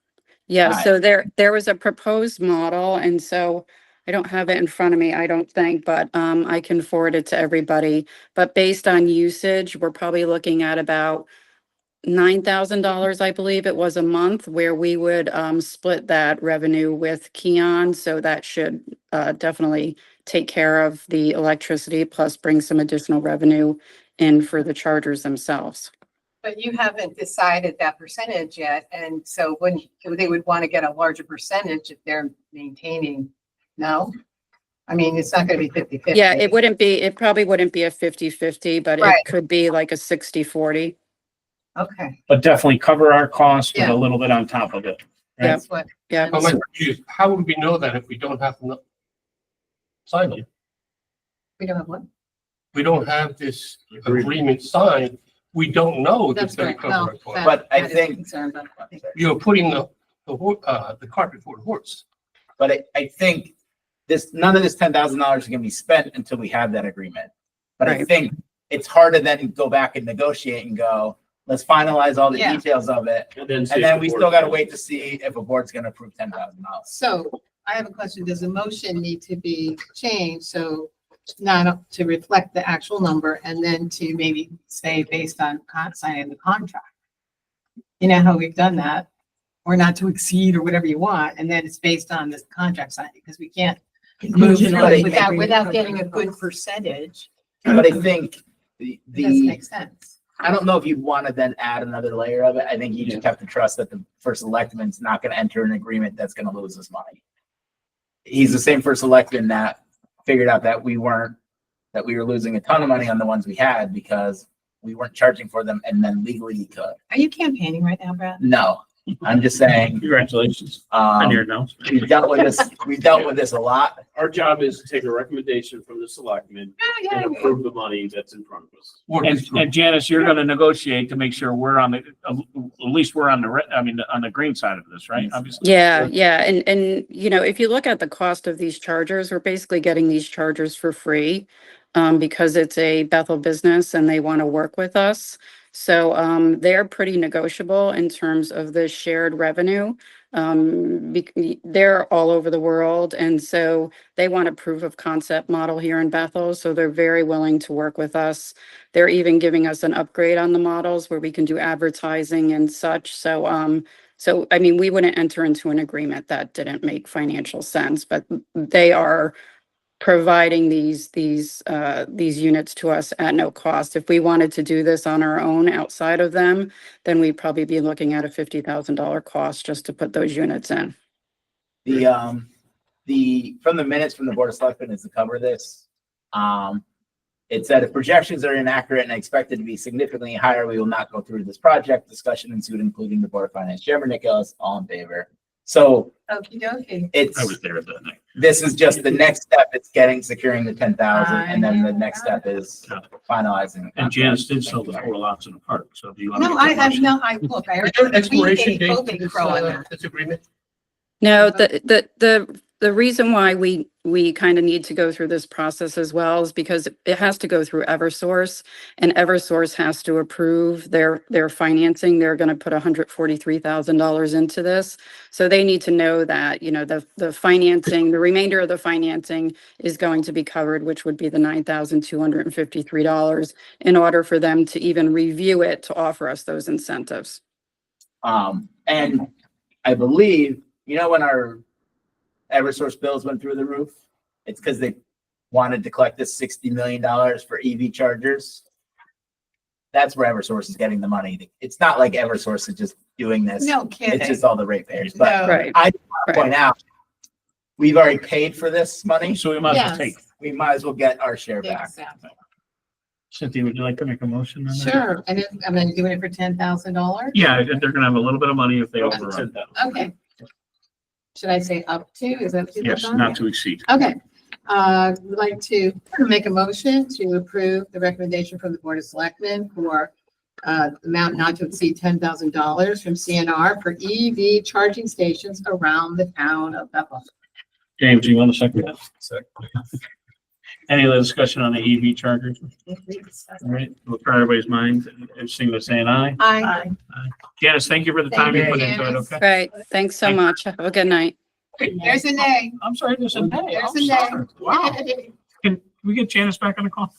Speaker 12: Yeah,
Speaker 5: Alright.
Speaker 12: so there was a proposed model, and so I don't have it in front of me, I don't think, but I can forward it to everybody. But based on usage, we're probably looking at about $9,000, I believe it was, a month, where we would split that revenue with Keon. So that should definitely take care of the electricity, plus bring some additional revenue in for the chargers themselves.
Speaker 3: But you haven't decided that percentage yet, and so when they would want to get a larger percentage if they're maintaining, no? I mean, it's not gonna be 50/50.
Speaker 12: Yeah, it probably wouldn't be a 50/50, but it
Speaker 3: Right.
Speaker 12: could be like a 60/40.
Speaker 3: Okay,
Speaker 1: But definitely cover our costs with
Speaker 3: Yeah.
Speaker 1: a little bit on top of it.
Speaker 12: Yeah.
Speaker 3: that's what.
Speaker 12: Yeah.
Speaker 10: How much, how would we know that if we don't have enough? Sign
Speaker 3: We don't have one.
Speaker 10: we don't have this agreement signed, we don't know if it's
Speaker 3: That's
Speaker 10: gonna
Speaker 3: right.
Speaker 10: cover
Speaker 3: No,
Speaker 10: our costs.
Speaker 3: that-
Speaker 5: But I
Speaker 3: that is a
Speaker 5: think-
Speaker 3: concern, but I think-
Speaker 10: You're putting the cart before the horse.
Speaker 5: But I think none of this $10,000 is gonna be spent until we have that agreement. But I
Speaker 12: Right.
Speaker 5: think it's hard to then go back and negotiate and go, let's finalize all the
Speaker 3: Yeah.
Speaker 5: details of it.
Speaker 4: And then.
Speaker 5: And then we still gotta wait to see if a board's gonna approve $10,000.
Speaker 3: So I have a question. Does the motion need to be changed? So not to reflect the actual number and then to maybe say based on signing the contract? You know how we've done that? Or not to exceed or whatever you want, and then it's based on this contract signing, because we can't move
Speaker 5: Right.
Speaker 3: without getting a good percentage.
Speaker 5: But I think
Speaker 3: It doesn't make sense.
Speaker 5: I don't know if you want to then add another layer of it. I think you just have to trust that the first selectman's not gonna enter an agreement that's gonna lose us money. He's the same first selectman that figured out that we were losing a ton of money on the ones we had because we weren't charging for them, and then legally you could.
Speaker 3: Are you campaigning right now, Brad?
Speaker 5: No, I'm just saying,
Speaker 1: Congratulations on your announcement.
Speaker 5: we dealt with this a lot.
Speaker 4: Our job is to take a recommendation from the selectmen and approve the money that's in front of us.
Speaker 1: And Janice, you're gonna negotiate to make sure we're on at least we're on the green side of this, right? Obviously.
Speaker 12: Yeah, yeah, and you know, if you look at the cost of these chargers, we're basically getting these chargers for free because it's a Bethel business and they want to work with us. So they're pretty negotiable in terms of the shared revenue. They're all over the world, and so they want a proof of concept model here in Bethel, so they're very willing to work with us. They're even giving us an upgrade on the models where we can do advertising and such. So I mean, we wouldn't enter into an agreement that didn't make financial sense, but they are providing these units to us at no cost. If we wanted to do this on our own outside of them, then we'd probably be looking at a $50,000 cost just to put those units in.
Speaker 5: From the minutes from the Board of Selectmen is to cover this. It said if projections are inaccurate and expected to be significantly higher, we will not go through this project. Discussion ensued, including the Board of Finance Chairman Nick Ellis, all in favor. So
Speaker 3: Okey dokey.
Speaker 1: I was there that night.
Speaker 5: this is just the next step. It's securing the 10,000, and then the next step is finalizing.
Speaker 1: And Janice did sell the 4 lots in the park, so do you want?
Speaker 3: No, look, I
Speaker 10: Is
Speaker 3: heard.
Speaker 10: there an expiration
Speaker 3: we
Speaker 10: date
Speaker 3: gave
Speaker 10: to
Speaker 3: COVID
Speaker 10: this,
Speaker 3: crow on that.
Speaker 10: this agreement?
Speaker 12: No, the reason why we kind of need to go through this process as well is because it has to go through Eversource, and Eversource has to approve their financing. They're going to put $143,000 into this. So they need to know that, you know, the financing, the remainder of the financing is going to be covered, which would be the $9,253 in order for them to even review it to offer us those incentives.
Speaker 5: And I believe, you know, when our Eversource bills went through the roof, it's because they wanted to collect this $60 million for EV chargers. That's where Eversource is getting the money. It's not like Eversource is just doing this.
Speaker 3: No kidding.
Speaker 5: It's just all the ratepayers. But
Speaker 3: No.
Speaker 12: Right.
Speaker 5: I point out, we've already paid for this money.
Speaker 1: So we might as well
Speaker 3: Yes.
Speaker 1: take.
Speaker 5: We might as well get our share back.
Speaker 3: Exactly.
Speaker 1: Cynthia, would you like to make a motion on that?
Speaker 3: Sure, and then I'm gonna do it for $10,000?
Speaker 1: Yeah, they're gonna have a little bit of money if they
Speaker 4: Up to
Speaker 1: overrun.
Speaker 4: 10,000.
Speaker 3: Okay. Should I say up to? Is that what you
Speaker 1: Yes,
Speaker 3: put on
Speaker 1: not
Speaker 3: there?
Speaker 1: to exceed.
Speaker 3: Okay, would like to make a motion to approve the recommendation from the Board of Selectmen for amount not to exceed $10,000 from CNR for EV charging stations around the town of Bethel.
Speaker 1: James, do you want to second that? Any other discussion on the EV chargers? All right, we'll try everybody's minds, everything was saying aye.
Speaker 3: Aye.
Speaker 1: Janice, thank you for the time you
Speaker 3: Thank
Speaker 1: put
Speaker 3: you,
Speaker 1: into it,
Speaker 3: Janice.
Speaker 1: okay?
Speaker 12: Right. Thanks so much. Have a good night.
Speaker 3: There's a nay.
Speaker 1: I'm sorry, there's a nay.
Speaker 3: There's
Speaker 1: I'm
Speaker 3: a nay.
Speaker 1: sorry. Wow. Can we get Janice back on the call?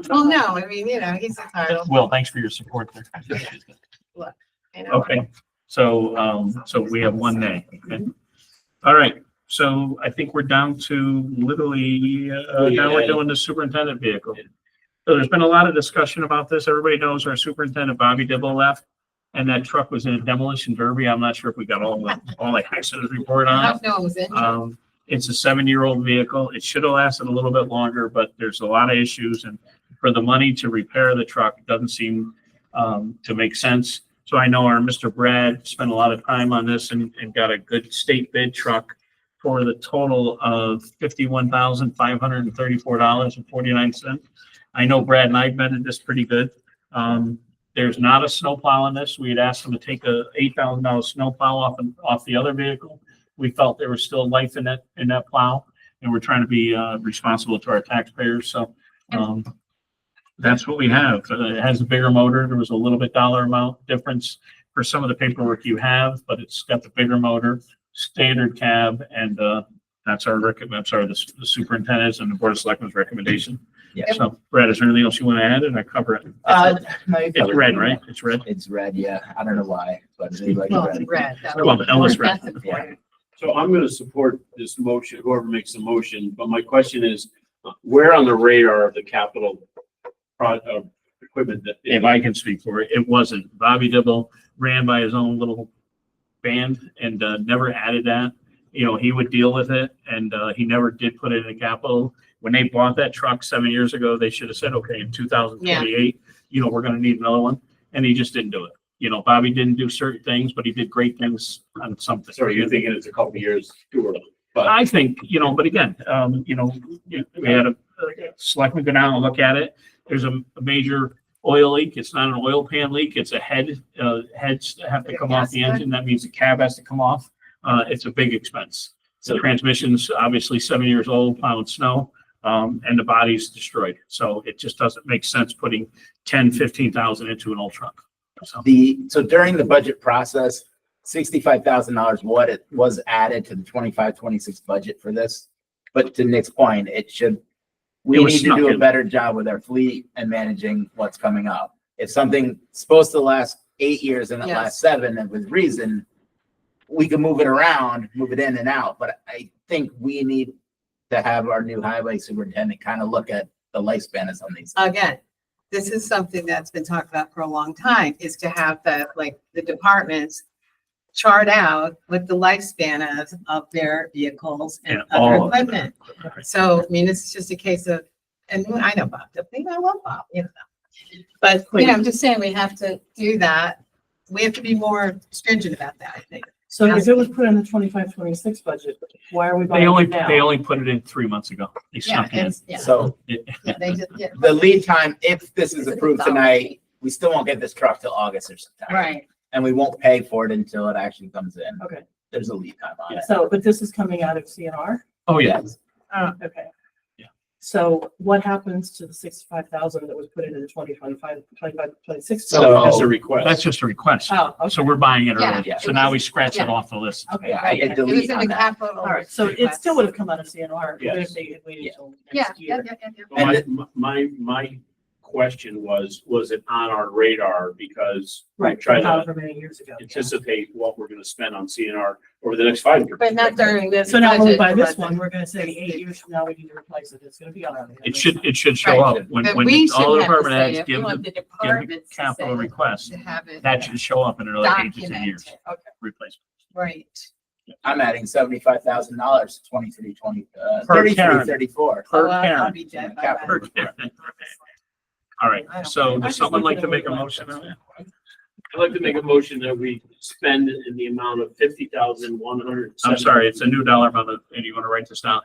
Speaker 3: Well, no, I mean, he's entitled.
Speaker 1: Will, thanks for your support there.
Speaker 3: You know.
Speaker 1: Okay, so we have one nay, okay? All right, so I think we're down to literally, now we're doing the superintendent vehicle. So there's been a lot of discussion about this. Everybody knows our superintendent, Bobby Dibble, left. And that truck was in a demolition derby. I'm not sure if we got all the accident report
Speaker 3: I
Speaker 1: on
Speaker 3: don't
Speaker 1: it.
Speaker 3: know, it was injured.
Speaker 1: It's a 7-year-old vehicle. It should have lasted a little bit longer, but there's a lot of issues. And for the money to repair the truck, it doesn't seem to make sense. So I know our Mr. Brad spent a lot of time on this and got a good state bid truck for the total of $51,534.49. I know Brad and I vetted this pretty good. There's not a snowplow in this. We had asked them to take a $8,000 snowplow off the other vehicle. We felt there was still life in that plow, and we're trying to be responsible to our taxpayers. So that's what we have. It has a bigger motor. There was a little bit dollar amount difference for some of the paperwork you have, but it's got the bigger motor, standard cab, and that's our the superintendent's and the board of selectmen's recommendation.
Speaker 5: Yeah.
Speaker 1: So Brad, is there anything else you want to add? And I cover it. It's red, right? It's red.
Speaker 5: It's red, yeah. I don't know why, but they like
Speaker 3: Well,
Speaker 5: red.
Speaker 3: it's red. That's
Speaker 1: Well, Ellis red.
Speaker 3: That's important.
Speaker 4: So I'm gonna support this motion, whoever makes the motion, but my question is, where on the radar of the capital equipment that?
Speaker 1: If I can speak for it, it wasn't. Bobby Dibble ran by his own little band and never added that. You know, he would deal with it and he never did put it in the capital. When they bought that truck 7 years ago, they should have said, okay, in 2028, you know, we're gonna need another one. And he just didn't do it. You know, Bobby didn't do certain things, but he did great things on something.
Speaker 4: Sorry, you're thinking it's a couple of years too early, but
Speaker 1: I think, you know, but again, we had a selectman go down and look at it. There's a major oil leak. It's not an oil pan leak. It's a heads have to come off the engine. That means the cab has to come off. It's a big expense. The transmission's obviously 7 years old, plowing snow, and the body's destroyed. So it just doesn't make sense putting 15,000 into an old truck. So
Speaker 5: So during the budget process, $65,000 what it was added to the 25-26 budget for this. But to Nick's point, we
Speaker 1: It was
Speaker 5: need to
Speaker 1: snuck
Speaker 5: do a
Speaker 1: in.
Speaker 5: better job with our fleet and managing what's coming up. If something's supposed to last 8 years and it
Speaker 3: Yes.
Speaker 5: lasts 7, and with reason, we can move it around, move it in and out. But I think we need to have our new highway superintendent kind of look at the lifespan of some of these.
Speaker 3: Again, this is something that's been talked about for a long time, is to have the departments chart out what the lifespan is of their vehicles and
Speaker 1: Yeah,
Speaker 3: other
Speaker 1: all of it.
Speaker 3: equipment. So, I mean, it's just a case of, and I know Bob, I love Bob, But, I'm just saying we have to do that. We have to be more stringent about that, I think.
Speaker 6: So if it was put in the 25-26 budget, why are we
Speaker 1: they
Speaker 6: buying
Speaker 1: only,
Speaker 6: it now?
Speaker 1: they only put it in 3 months ago. They
Speaker 3: Yeah,
Speaker 1: snuck it in.
Speaker 3: it's, yeah,
Speaker 5: So
Speaker 3: yeah, they just, yeah.
Speaker 5: the lead time, if this is
Speaker 3: It's
Speaker 5: approved
Speaker 3: $1,000.
Speaker 5: tonight, we still won't get this truck till August or September.
Speaker 3: Right,
Speaker 5: And we won't pay for it until it actually comes in.
Speaker 6: Okay,
Speaker 5: There's a lead time on it.
Speaker 6: so, but this is coming out of CNR?
Speaker 1: Oh, yeah.
Speaker 6: Oh, okay.
Speaker 1: Yeah.
Speaker 6: So what happens to the 65,000 that was put into the 25-26?
Speaker 5: So-
Speaker 4: that's a request.
Speaker 1: That's just a request.
Speaker 6: Oh, okay.
Speaker 1: So we're buying it
Speaker 3: Yeah,
Speaker 1: early.
Speaker 3: it
Speaker 1: So now
Speaker 3: was-
Speaker 1: we scratch it
Speaker 3: yeah.
Speaker 1: off the list.
Speaker 6: Okay.
Speaker 5: Yeah, I
Speaker 6: okay.
Speaker 5: get
Speaker 3: it was
Speaker 5: delete
Speaker 3: in
Speaker 5: on
Speaker 3: the
Speaker 5: that.
Speaker 3: capital.
Speaker 6: All right, so it still would have come out of CNR, even
Speaker 4: Yes.
Speaker 6: if they had waited
Speaker 5: Yeah.
Speaker 6: till
Speaker 3: Yeah,
Speaker 6: next
Speaker 3: yeah,
Speaker 6: year.
Speaker 3: yeah, yeah, yeah.
Speaker 5: And
Speaker 4: My question was it on our radar because we
Speaker 6: Right,
Speaker 4: try to
Speaker 6: however many years ago. yeah.
Speaker 4: anticipate what we're gonna spend on CNR over the next 5 years?
Speaker 3: But not during this.
Speaker 6: So now when we
Speaker 3: budget,
Speaker 6: buy this
Speaker 3: but-
Speaker 6: one, we're gonna say 8 years from now, we need to replace it. It's gonna be on our.
Speaker 1: It should show
Speaker 3: Right.
Speaker 1: up when
Speaker 3: But
Speaker 1: when
Speaker 3: we
Speaker 1: all the
Speaker 3: shouldn't have to
Speaker 1: department
Speaker 3: say
Speaker 1: heads
Speaker 3: it. We
Speaker 1: give
Speaker 3: want
Speaker 1: the
Speaker 3: the departments to
Speaker 1: capital
Speaker 3: say it,
Speaker 1: request.
Speaker 3: to have it
Speaker 1: That should show up in their like ages and
Speaker 3: documented.
Speaker 1: years
Speaker 3: Okay,
Speaker 1: replacement.
Speaker 3: right.
Speaker 5: I'm adding $75,000 to 23,
Speaker 1: Per
Speaker 5: 33,
Speaker 1: Karen.
Speaker 5: 34.
Speaker 1: Per
Speaker 3: I'll
Speaker 1: Karen.
Speaker 3: be dead by
Speaker 5: Capital.
Speaker 3: then.
Speaker 1: All right, so does someone like to make a motion on that?
Speaker 4: I'd like to make a motion that we spend in the amount of $50,100.
Speaker 1: I'm sorry, it's a new dollar amount, and you want to write this down.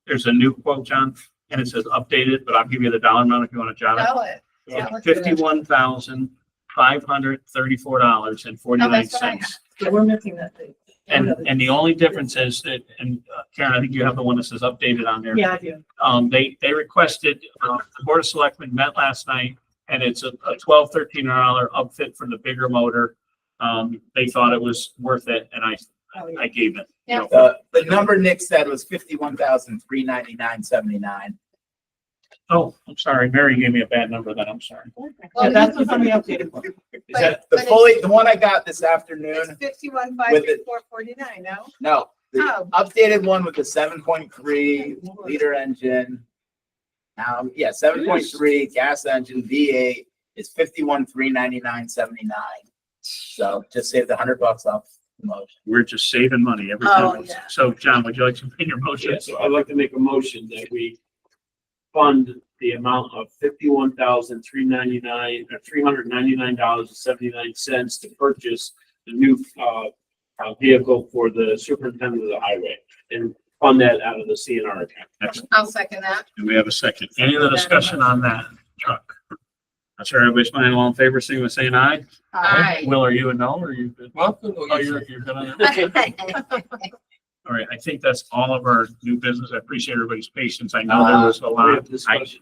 Speaker 1: There's a new quote, John, and it says updated, but I'll give you the dollar amount if you want to jot it.
Speaker 3: Tell it.
Speaker 1: $51,534.49.
Speaker 6: So we're missing that thing.
Speaker 1: And the only difference is that, and Karen, I think you have the one that says updated on there.
Speaker 6: Yeah, I do.
Speaker 1: They requested, the Board of Selectmen met last night, and it's a $13 upfit for the bigger motor. They thought it was worth it, and I gave it.
Speaker 3: Yeah.
Speaker 5: The number Nick said was 51,399.79.
Speaker 1: Oh, I'm sorry, Mary gave me a bad number then, I'm sorry.
Speaker 6: Yeah, that's what's on the updated one.
Speaker 5: Is that the one I got this afternoon?
Speaker 3: It's 51,534.49, no?
Speaker 5: No, the
Speaker 3: Oh.
Speaker 5: updated one with the 7.3 liter engine. 7.3 gas engine V8 is 51,399.79. So just saved $100 off the motion.
Speaker 1: We're just saving money every
Speaker 3: Oh,
Speaker 1: time.
Speaker 3: yeah.
Speaker 1: So John, would you like to make your motion?
Speaker 4: Yeah, so I'd like to make a motion that we fund the amount of $399.79 to purchase the new, vehicle for the superintendent of the highway and fund that out of the CNR account.
Speaker 1: Excellent.
Speaker 3: I'll second that.
Speaker 1: Do we have a second? Any other discussion on that truck? I'm sure everybody's mind, all in favor, sing with saying aye.
Speaker 3: Aye.
Speaker 1: Will, are you a no, or are you good?
Speaker 10: Well,
Speaker 1: Oh, you're good on that? All right, I think that's all of our new business. I appreciate everybody's patience. I know there was a
Speaker 4: We
Speaker 1: lot.
Speaker 4: have discussion.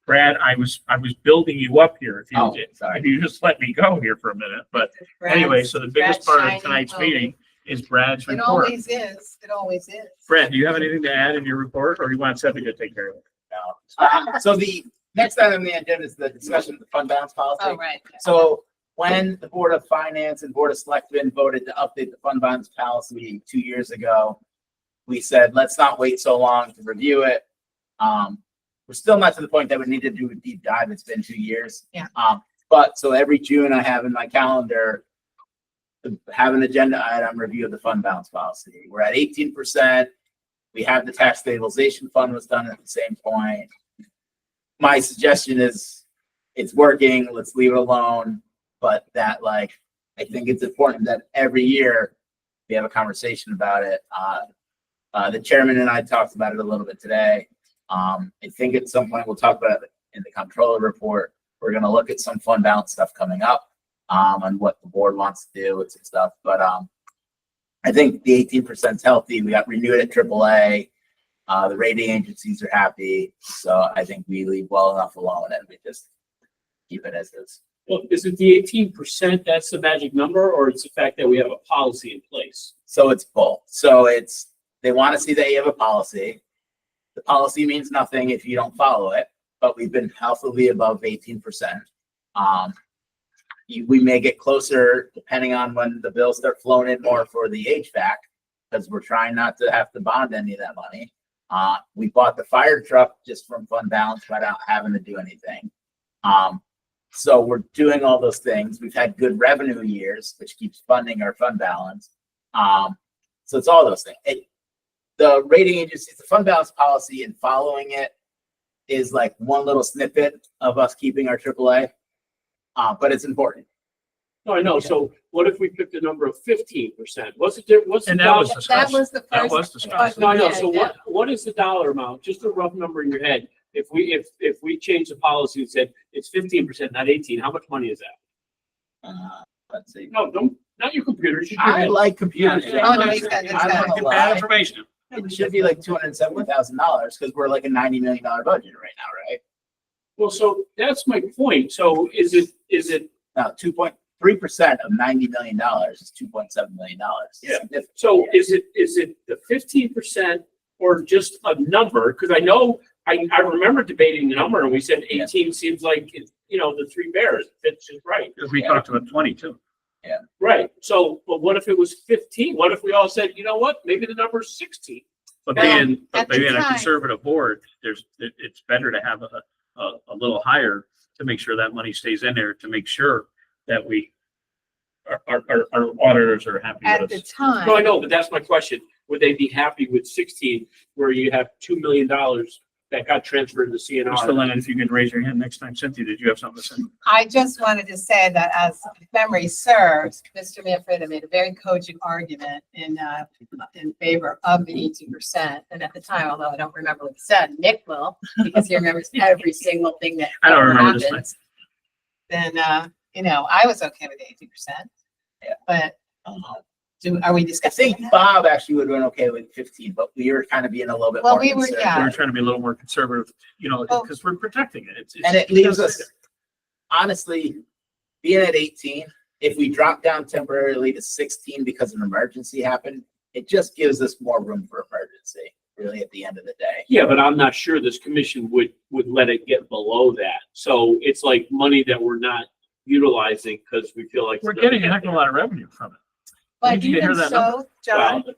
Speaker 1: Brad, I was building you up here. If
Speaker 5: Oh,
Speaker 1: you,
Speaker 5: sorry.
Speaker 1: if you just let me go here for a minute, but anyway, so the biggest
Speaker 3: Brad's
Speaker 1: part of
Speaker 3: shining
Speaker 1: tonight's
Speaker 3: moment.
Speaker 1: meeting is Brad's
Speaker 3: It
Speaker 1: report.
Speaker 3: always is. It always is.
Speaker 1: Brad, do you have anything to add in your report, or you want Seth to take care of it?
Speaker 5: So the next item on the agenda is the discussion of the fund balance policy.
Speaker 3: Oh, right.
Speaker 5: So when the Board of Finance and Board of Selectmen voted to update the fund balance policy 2 years ago, we said, let's not wait so long to review it. We're still not to the point that we need to do a deep dive. It's been 2 years.
Speaker 3: Yeah.
Speaker 5: But so every June I have in my calendar to have an agenda item review of the fund balance policy. We're at 18%. We have the tax stabilization fund was done at the same point. My suggestion is it's working. Let's leave it alone. But that, I think it's important that every year we have a conversation about it. The chairman and I talked about it a little bit today. I think at some point we'll talk about it in the comptroller report. We're going to look at some fund balance stuff coming up, and what the board wants to do with some stuff. But I think the 18% is healthy. We got renewed at AAA. The rating agencies are happy. So I think we leave well enough alone and we just keep it as is.
Speaker 4: Well, is it the 18% that's the magic number, or it's the fact that we have a policy in place?
Speaker 5: So it's both. So they want to see that you have a policy. The policy means nothing if you don't follow it, but we've been healthily above 18%. We may get closer depending on when the bills start flowing in more for the HVAC, because we're trying not to have to bond any of that money. We bought the fire truck just from fund balance without having to do anything. So we're doing all those things. We've had good revenue years, which keeps funding our fund balance. So it's all those things. The rating agencies, the fund balance policy and following it is like one little snippet of us keeping our AAA. But it's important.
Speaker 4: No, I know. So what if we picked a number of 15%? What's the
Speaker 1: And that
Speaker 4: dollar?
Speaker 1: was discussed.
Speaker 3: That was the
Speaker 1: That
Speaker 3: first.
Speaker 1: was discussed.
Speaker 4: No, I know.
Speaker 3: Yeah,
Speaker 4: So
Speaker 3: yeah.
Speaker 4: what is the dollar amount? Just a rough number in your head. If we change the policy and said it's 15%, not 18, how much money is that?
Speaker 5: Let's see.
Speaker 4: No, not your computer. Just your
Speaker 5: I
Speaker 4: head.
Speaker 5: like computers.
Speaker 3: Oh, no, he's got- he's
Speaker 5: I'm
Speaker 3: got-
Speaker 5: not gonna
Speaker 1: Bad
Speaker 5: lie.
Speaker 1: information.
Speaker 5: It should be like $270,000 because we're like a $90 million budget right now, right?
Speaker 4: Well, so that's my point. So is it,
Speaker 5: Now, 2.3% of $90 million is $2.7 million.
Speaker 4: Yeah. so is it the 15% or just a number? Because I know, I remember debating the number and we said 18 seems like, the three bears, it's just right.
Speaker 1: Because we talked about 22.
Speaker 4: Right. So, but what if it was 15? What if we all said, you know what, maybe the number's 16?
Speaker 1: But
Speaker 3: Well,
Speaker 1: being
Speaker 3: at the
Speaker 1: a
Speaker 3: time-
Speaker 1: conservative board, it's better to have a little higher to make sure that money stays in there, to make sure that we our auditors are happy
Speaker 3: At
Speaker 1: with
Speaker 3: the
Speaker 1: us.
Speaker 3: time.
Speaker 4: No, I know, but that's my question. Would they be happy with 16, where you have $2 million that got transferred to
Speaker 1: Mr.
Speaker 4: CNR?
Speaker 1: Lennon, if you can raise your hand next time. Cynthia, did you have something to say?
Speaker 3: I just wanted to say that as memory serves, Mr. Manfreda made a very cogent argument in favor of the 18%. And at the time, although I don't remember what he said, Nick will, because he remembers every single thing that
Speaker 1: I don't remember this
Speaker 3: happens. Then, I was okay with the 18%.
Speaker 5: Yeah.
Speaker 3: But, are we
Speaker 5: I
Speaker 3: discussing
Speaker 5: think
Speaker 3: that?
Speaker 5: Bob actually would have been okay with 15, but we were kind of being a little bit
Speaker 3: Well,
Speaker 5: more
Speaker 3: we were-
Speaker 5: conservative.
Speaker 3: yeah.
Speaker 1: We're trying to be a little more conservative,
Speaker 3: Well-
Speaker 1: because we're protecting it.
Speaker 5: And it leaves us, honestly, being at 18, if we drop down temporarily to 16 because an emergency happened, it just gives us more room for emergency, really, at the end of the day.
Speaker 4: Yeah, but I'm not sure this commission would let it get below that. So it's like money that we're not utilizing because we feel like.
Speaker 1: We're getting a heck of a lot of revenue from it.
Speaker 3: But
Speaker 1: Did you hear
Speaker 3: even
Speaker 1: that
Speaker 3: so, John,
Speaker 4: Well,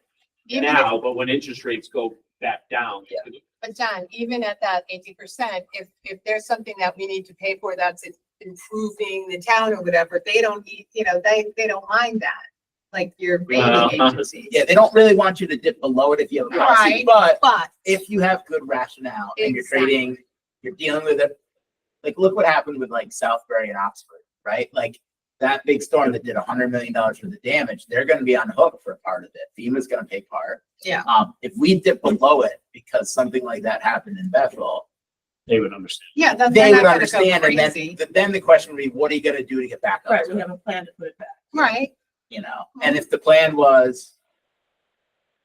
Speaker 3: even if
Speaker 4: now, but when interest rates go back down.
Speaker 5: Yeah.
Speaker 3: But John, even at that 80%, if there's something that we need to pay for that's improving the town or whatever, they don't, they don't mind that. Like your
Speaker 4: Well,
Speaker 3: rating agencies.
Speaker 5: Yeah, they don't really want you to dip below it if you have a policy,
Speaker 3: Right.
Speaker 5: but
Speaker 3: But
Speaker 5: if you have good rationale and you're
Speaker 3: Exactly.
Speaker 5: trading, you're dealing with it. Like, look what happened with like Southbury and Oxford, right? Like that big storm that did $100 million worth of damage, they're going to be on hook for part of it. FEMA's going to pay part.
Speaker 3: Yeah.
Speaker 5: If we dip below it because something like that happened in Bethel,
Speaker 1: They would understand.
Speaker 3: yeah, that's.
Speaker 5: they
Speaker 3: they're
Speaker 5: would
Speaker 3: not gonna go
Speaker 5: understand. And
Speaker 3: crazy.
Speaker 5: then the question would be, what are you going to do to get back up?
Speaker 6: Right,
Speaker 5: to
Speaker 6: we
Speaker 5: it?
Speaker 6: have a plan to put it back.
Speaker 3: Right.
Speaker 5: And if the plan was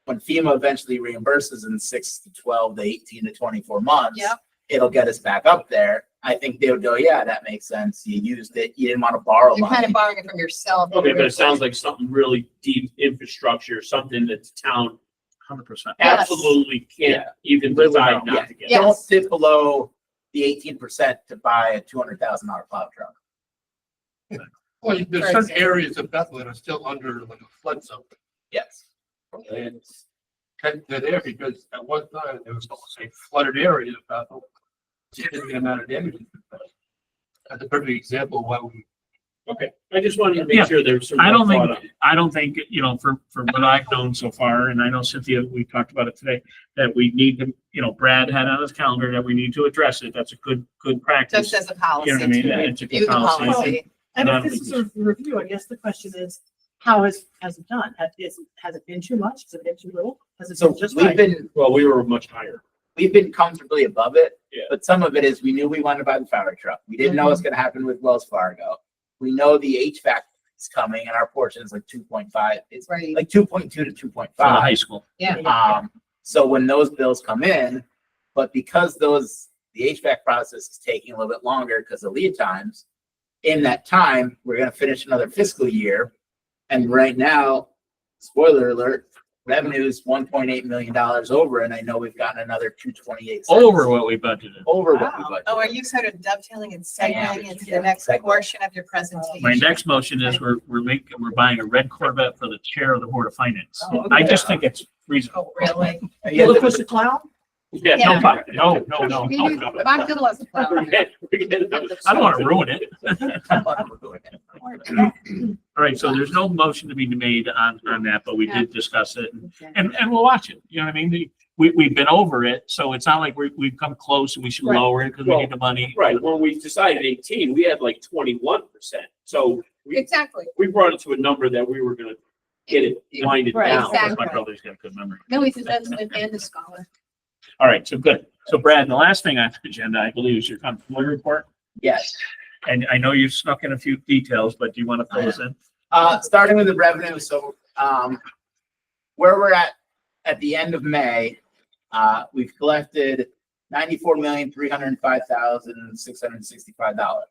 Speaker 5: when FEMA eventually reimburses in 6 to 12 to 18 to 24 months,
Speaker 3: Yep.
Speaker 5: it'll get us back up there. I think they would go, yeah, that makes sense. You used it. You didn't want to borrow
Speaker 3: You're kind
Speaker 5: money.
Speaker 3: of borrowing it from yourself.
Speaker 4: Okay, but it sounds like something really deep infrastructure, something that the town
Speaker 1: 100%.
Speaker 3: Yes.
Speaker 4: absolutely can't even
Speaker 1: Live
Speaker 4: decide
Speaker 1: without.
Speaker 4: not to get.
Speaker 3: Yeah.
Speaker 5: Don't
Speaker 3: Yes.
Speaker 5: dip below the 18% to buy a $200,000 plow truck.
Speaker 10: Well, there's certain areas of Bethel that are still under like a flood zone.
Speaker 5: Yes.
Speaker 10: And they're there because at one time there was a flooded area of Bethel. Significant amount of damage. That's a perfect example of why we.
Speaker 4: Okay, I just wanted to
Speaker 1: Yeah.
Speaker 4: make sure there's some.
Speaker 1: I don't
Speaker 4: thought
Speaker 1: think,
Speaker 4: on it.
Speaker 1: I don't think, for what I've known so far, and I know Cynthia, we talked about it today, that we need to, Brad had on his calendar that we need to address it. That's a good practice.
Speaker 3: Just as a policy.
Speaker 1: You know what I mean?
Speaker 3: to
Speaker 1: It's a good
Speaker 3: review the
Speaker 1: policy.
Speaker 3: policy.
Speaker 6: And
Speaker 1: I
Speaker 6: if
Speaker 1: don't
Speaker 6: this
Speaker 1: think
Speaker 6: is a review, I guess the question is, how has it done? Has it been too much? Has it been too little? Has it
Speaker 5: So
Speaker 6: been just
Speaker 5: we've
Speaker 6: right?
Speaker 5: been,
Speaker 4: Well, we were much higher.
Speaker 5: we've been comfortably above it.
Speaker 4: Yeah.
Speaker 5: But some of it is we knew we wanted to buy the fire truck. We didn't know what's going to happen with Wells Fargo. We know the HVAC is coming and our portion is like 2.5. It's
Speaker 3: Right.
Speaker 5: like 2.2 to
Speaker 1: For the
Speaker 5: 2.5.
Speaker 1: high school.
Speaker 3: Yeah.
Speaker 5: So when those bills come in, but because the HVAC process is taking a little bit longer because of lead times, in that time, we're going to finish another fiscal year. And right now, spoiler alert, revenue is $1.8 million over, and I know we've gotten another 228.
Speaker 1: Over what we budgeted.
Speaker 5: Over what we
Speaker 3: Wow.
Speaker 5: budgeted.
Speaker 3: Oh, are you sort of dovetailing and
Speaker 5: I am.
Speaker 3: segueing into the next
Speaker 5: Segue.
Speaker 3: portion of your presentation?
Speaker 1: My next motion is we're buying a red Corvette for the chair of the Board of Finance.
Speaker 3: Oh,
Speaker 1: I
Speaker 3: okay.
Speaker 1: just think it's reasonable.
Speaker 3: Oh, really?
Speaker 5: Yeah,
Speaker 6: Will it
Speaker 5: the-
Speaker 6: push the clown?
Speaker 4: Yeah.
Speaker 3: Yeah.
Speaker 1: No.
Speaker 3: Bob Dylan was a flower.
Speaker 1: I don't want to ruin it. All right, so there's no motion to be made on that, but we did discuss it and we'll watch it. You know what I mean? We've been over it, so it's not like we've come close and we should
Speaker 6: Right.
Speaker 1: lower it because we need the money.
Speaker 4: Right, when we decided 18, we had like 21%. So
Speaker 3: Exactly.
Speaker 4: we brought it to a number that we were gonna get it winded
Speaker 3: Right,
Speaker 4: down.
Speaker 3: exactly.
Speaker 1: My brother's got good memory.
Speaker 3: No, he's a gentleman and a scholar.
Speaker 1: All right, so good. So Brad, the last thing on the agenda, I believe, is your comptroller report.
Speaker 5: Yes.
Speaker 1: And I know you snuck in a few details, but do you want to fill us in?
Speaker 5: Starting with the revenue, so where we're at the end of May, we've collected $94,305,665.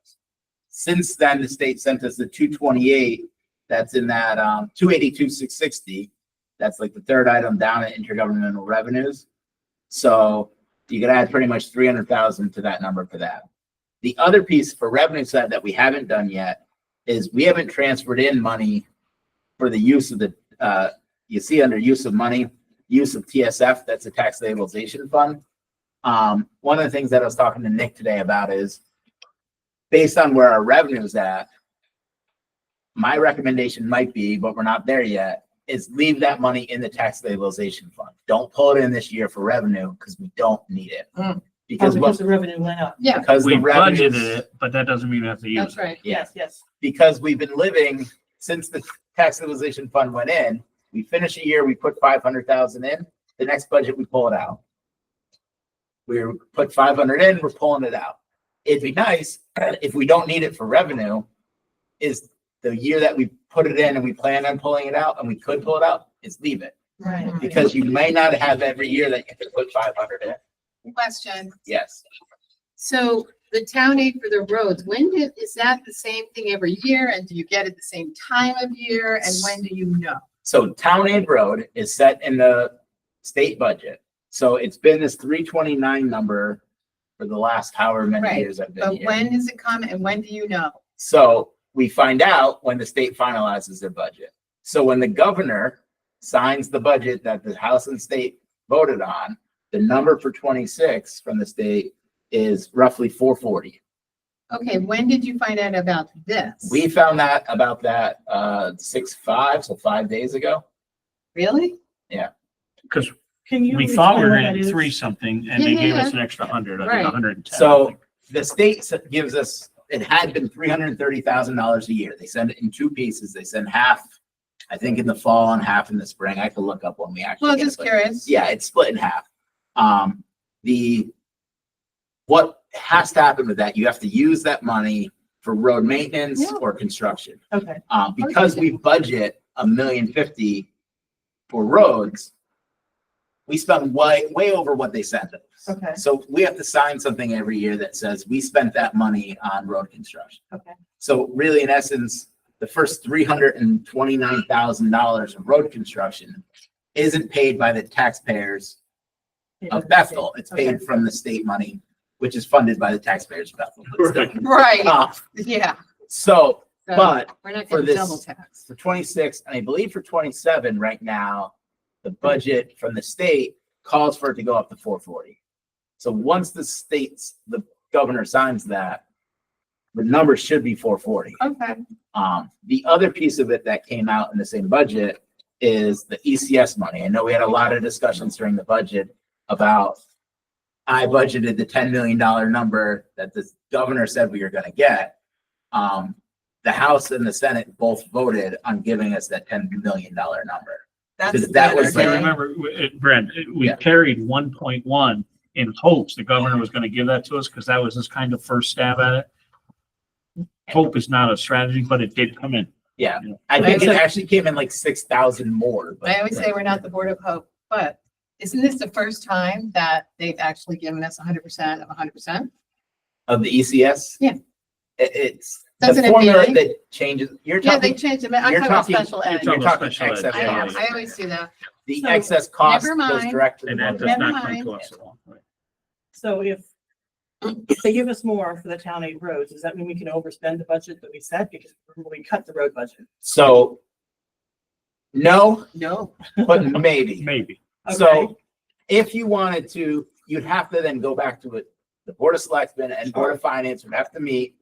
Speaker 5: Since then, the state sent us the 228. That's in that 282,660. That's like the third item down at intergovernmental revenues. So you could add pretty much 300,000 to that number for that. The other piece for revenue side that we haven't done yet is we haven't transferred in money for the use of the, you see under use of money, use of TSF, that's a tax stabilization fund. One of the things that I was talking to Nick today about is based on where our revenue is at, my recommendation might be, but we're not there yet, is leave that money in the tax stabilization fund. Don't pull it in this year for revenue because we don't need it. Because
Speaker 6: Because the revenue went up.
Speaker 3: Yeah,
Speaker 5: because
Speaker 1: We
Speaker 5: the revenue,
Speaker 1: budgeted it, but that doesn't mean we have to use
Speaker 3: that's
Speaker 1: it.
Speaker 3: right.
Speaker 5: yeah,
Speaker 6: Yes.
Speaker 5: because we've been living since the tax stabilization fund went in. We finish a year, we put 500,000 in. The next budget, we pull it out. We put 500 in, we're pulling it out. It'd be nice if we don't need it for revenue, is the year that we put it in and we plan on pulling it out and we could pull it out, is leave it.
Speaker 6: Right.
Speaker 5: Because you may not have every year that you can put 500 in.
Speaker 3: Question.
Speaker 5: Yes.
Speaker 3: So the town aid for the roads, is that the same thing every year? And do you get it the same time of year? And when do you know?
Speaker 5: So Town Aid Road is set in the state budget. So it's been this 329 number for the last however many
Speaker 3: Right,
Speaker 5: years I've been
Speaker 3: But
Speaker 5: here.
Speaker 3: when does it come and when do you know?
Speaker 5: So we find out when the state finalizes their budget. So when the governor signs the budget that the House and state voted on, the number for 26 from the state is roughly 440.
Speaker 3: Okay, when did you find out about this?
Speaker 5: We found that about that 6/5, so 5 days ago.
Speaker 3: Really?
Speaker 1: Because
Speaker 6: Can you?
Speaker 1: we thought we were
Speaker 6: explain what
Speaker 1: at
Speaker 6: that is?
Speaker 1: 3 something and
Speaker 3: Yeah,
Speaker 1: they
Speaker 3: yeah,
Speaker 1: gave us
Speaker 3: yeah.
Speaker 1: an extra 100, I
Speaker 3: Right.
Speaker 1: think 110.
Speaker 5: So the state gives us, it had been $330,000 a year. They send it in 2 pieces. They send half, I think in the fall and half in the spring. I could look up when we actually.
Speaker 3: Well,
Speaker 5: get it,
Speaker 3: just
Speaker 5: but
Speaker 3: curious.
Speaker 5: yeah, it's split in half. What has to happen with that, you have to use that money for road maintenance
Speaker 3: Yeah.
Speaker 5: or construction.
Speaker 6: Okay.
Speaker 5: Because we budget $1,050,000 for roads, we spend way over what they send us.
Speaker 6: Okay.
Speaker 5: So we have to sign something every year that says we spent that money on road construction.
Speaker 6: Okay.
Speaker 5: So really, in essence, the first $329,000 of road construction isn't paid by the taxpayers of Bethel. It's
Speaker 6: Okay.
Speaker 5: paid from the state money, which is funded by the taxpayers of Bethel. But still.
Speaker 3: Right,
Speaker 5: Yeah.
Speaker 3: So
Speaker 5: So, but
Speaker 3: we're not
Speaker 5: for
Speaker 3: getting
Speaker 5: this-
Speaker 3: double taxed.
Speaker 5: for 26, and I believe for 27 right now, the budget from the state calls for it to go up to 440. So once the governor signs that, the number should be 440.
Speaker 3: Okay.
Speaker 5: The other piece of it that came out in the same budget is the ECS money. I know we had a lot of discussions during the budget about, I budgeted the $10 million number that the governor said we were gonna get. The House and the Senate both voted on giving us that $10 million number.
Speaker 3: That's
Speaker 5: that
Speaker 3: good,
Speaker 5: was
Speaker 1: I
Speaker 3: okay.
Speaker 1: remember, Brad, we
Speaker 5: Yeah.
Speaker 1: carried 1.1 in hopes the governor was going to give that to us because that was his kind of first stab at it. Hope is not a strategy, but it did come in.
Speaker 5: Yeah, I think it actually came in like 6,000 more. But
Speaker 3: I always say we're not the Board of Hope, but isn't this the first time that they've actually given us 100% of 100%?
Speaker 5: of the ECS.
Speaker 3: Yeah.
Speaker 5: It's the
Speaker 3: Doesn't it
Speaker 5: formula
Speaker 3: be-
Speaker 5: that changes. You're
Speaker 3: Yeah, they
Speaker 5: talking,
Speaker 3: changed it. I'm
Speaker 5: you're
Speaker 3: talking about
Speaker 5: talking-
Speaker 3: special ed.
Speaker 1: you're
Speaker 5: you're talking
Speaker 1: Special ed.
Speaker 5: excess
Speaker 3: I am,
Speaker 5: cost.
Speaker 3: I always do that.
Speaker 5: The
Speaker 6: So,
Speaker 5: excess cost
Speaker 3: never
Speaker 5: goes
Speaker 3: mind.
Speaker 5: direct to the
Speaker 1: And that
Speaker 5: voters.
Speaker 1: does
Speaker 3: Never
Speaker 1: not come
Speaker 3: mind.
Speaker 1: to us at all. Right.
Speaker 6: So if they give us more for the town aid roads, does that mean we can overspend the budget that we set because we cut the road budget?
Speaker 5: So, no,
Speaker 3: No.
Speaker 5: but maybe.
Speaker 1: Maybe.
Speaker 6: Okay.
Speaker 5: So if you wanted to, you'd have to then go back to it. The Board of Selectmen and Board of Finance would have to meet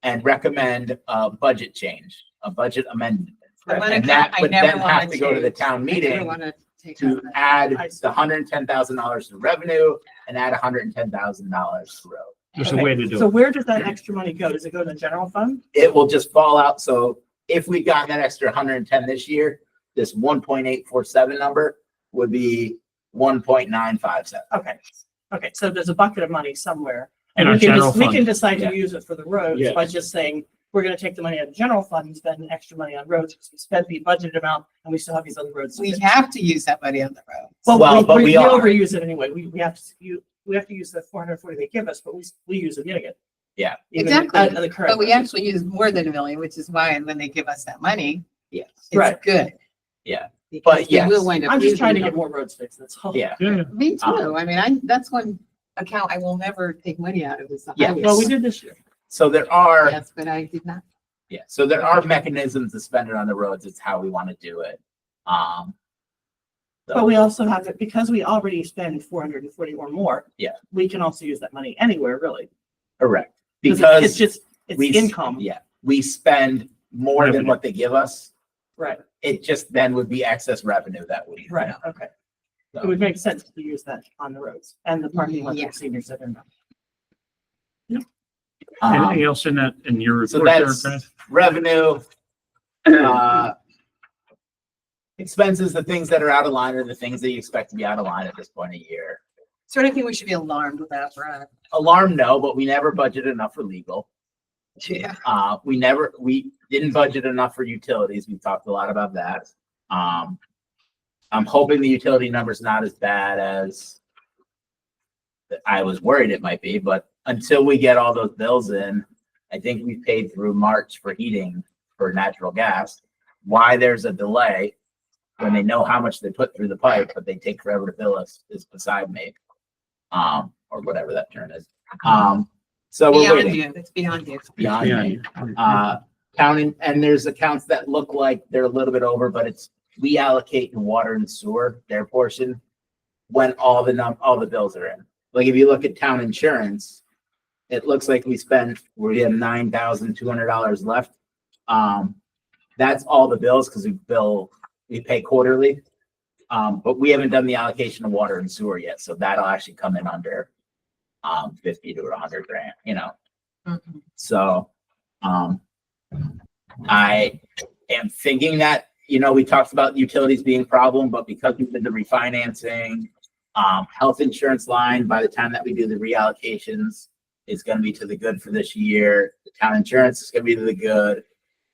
Speaker 5: and recommend a budget change, a budget amendment.
Speaker 3: I wanna
Speaker 5: And
Speaker 3: cut-
Speaker 5: that
Speaker 3: I
Speaker 5: would
Speaker 3: never
Speaker 5: then
Speaker 3: wanna
Speaker 5: have to go to the
Speaker 3: change.
Speaker 5: town
Speaker 3: I never
Speaker 5: meeting
Speaker 3: wanna take
Speaker 5: to
Speaker 3: out that.
Speaker 5: add
Speaker 6: I see.
Speaker 5: the $110,000 to revenue and add $110,000 to road.
Speaker 1: There's a
Speaker 6: Okay.
Speaker 1: way to do
Speaker 6: So
Speaker 1: it.
Speaker 6: where does that extra money go? Does it go to the general fund?
Speaker 5: It will just fall out. So if we got that extra 110 this year, this 1.847 number would be 1.957.
Speaker 6: Okay. Okay, so there's a bucket of money somewhere.
Speaker 1: In
Speaker 6: And
Speaker 1: our
Speaker 6: we can
Speaker 1: general
Speaker 6: just, we
Speaker 1: fund.
Speaker 6: can decide
Speaker 5: Yeah.
Speaker 6: to use it for the roads
Speaker 1: Yes.
Speaker 6: by just saying, we're gonna take the money out of the general fund and spend extra money on roads, because we spent the budgeted amount and we still have these other roads. to
Speaker 3: We
Speaker 6: fix.
Speaker 3: have to use that money on the road.
Speaker 5: Well, but we are.
Speaker 6: overuse it anyway. We have to use the 440 they give us, but we use a million.
Speaker 5: Yeah.
Speaker 6: Even
Speaker 3: Exactly.
Speaker 6: at the current
Speaker 3: But we
Speaker 6: budget.
Speaker 3: actually use more than a million, which is why when they give us that money,
Speaker 5: Yes.
Speaker 3: it's
Speaker 6: Right.
Speaker 3: good.
Speaker 5: Yeah.
Speaker 3: Because
Speaker 5: But
Speaker 3: we
Speaker 5: yes.
Speaker 3: will wind up
Speaker 6: I'm just trying to
Speaker 3: using
Speaker 6: get more roads fixed, that's all.
Speaker 5: Yeah.
Speaker 1: Yeah.
Speaker 3: Me too. I mean, that's one account I will never take money out of is the
Speaker 5: Yeah.
Speaker 3: highways.
Speaker 6: Well, we did this year.
Speaker 5: So there are,
Speaker 3: Yes, but I did not.
Speaker 5: yeah, so there are mechanisms to spend it on the roads. It's how we want to do it.
Speaker 6: But we also have it, because we already spend 440 or more.
Speaker 5: Yeah.
Speaker 6: We can also use that money anywhere, really.
Speaker 5: Correct.
Speaker 6: It's
Speaker 5: Because
Speaker 6: just, it's
Speaker 5: we,
Speaker 6: income.
Speaker 5: yeah, we spend more than
Speaker 1: Revenue.
Speaker 5: what they give us.
Speaker 6: Right,
Speaker 5: It just then would be excess revenue that we.
Speaker 6: right, okay. It would make sense to use that on the roads and the parking lot for senior center.
Speaker 1: Anything else in that, in your
Speaker 5: So
Speaker 1: report there,
Speaker 5: that's
Speaker 1: Brad?
Speaker 5: revenue. Expenses, the things that are out of line are the things that you expect to be out of line at this point of year.
Speaker 3: Is there anything we should be alarmed about, Brad?
Speaker 5: Alarm, no, but we never budgeted enough for legal.
Speaker 3: Yeah.
Speaker 5: We didn't budget enough for utilities. We talked a lot about that. I'm hoping the utility number's not as bad as I was worried it might be, but until we get all those bills in, I think we paid through March for heating for natural gas. Why there's a delay when they know how much they put through the pipe, but they take forever to bill us is beside me. Or whatever that term is. So we're
Speaker 3: Beyond
Speaker 5: waiting.
Speaker 3: you, it's beyond you.
Speaker 5: Beyond
Speaker 1: Yeah.
Speaker 5: me. Counting, and there's accounts that look like they're a little bit over, but we allocate in water and sewer, their portion, when all the bills are in. Like if you look at town insurance, it looks like we have $9,200 left. That's all the bills because we pay quarterly. But we haven't done the allocation of water and sewer yet, so that'll actually come in under 50 to 100 grand,
Speaker 3: Mhm.
Speaker 5: So I am thinking that, we talked about utilities being a problem, but because we did the refinancing, health insurance line, by the time that we do the reallocations, is going to be to the good for this year. The town insurance is going to be to the good.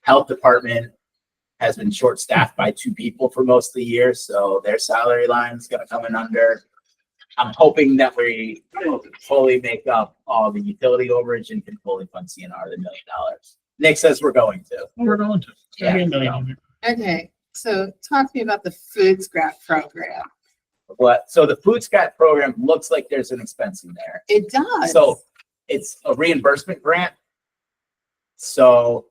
Speaker 5: Health department has been short-staffed by 2 people for most of the year, so their salary line is going to come in under. I'm hoping that we fully make up all the utility overage and can fully fund CNR the $1 million. Nick says we're going to.
Speaker 1: We're going to.
Speaker 5: Yeah.
Speaker 1: Maybe $1 million.
Speaker 3: Okay, so talk to me about the food scrap program.
Speaker 5: So the food scrap program looks like there's an expense in there.
Speaker 3: It does.
Speaker 5: So it's a reimbursement grant. So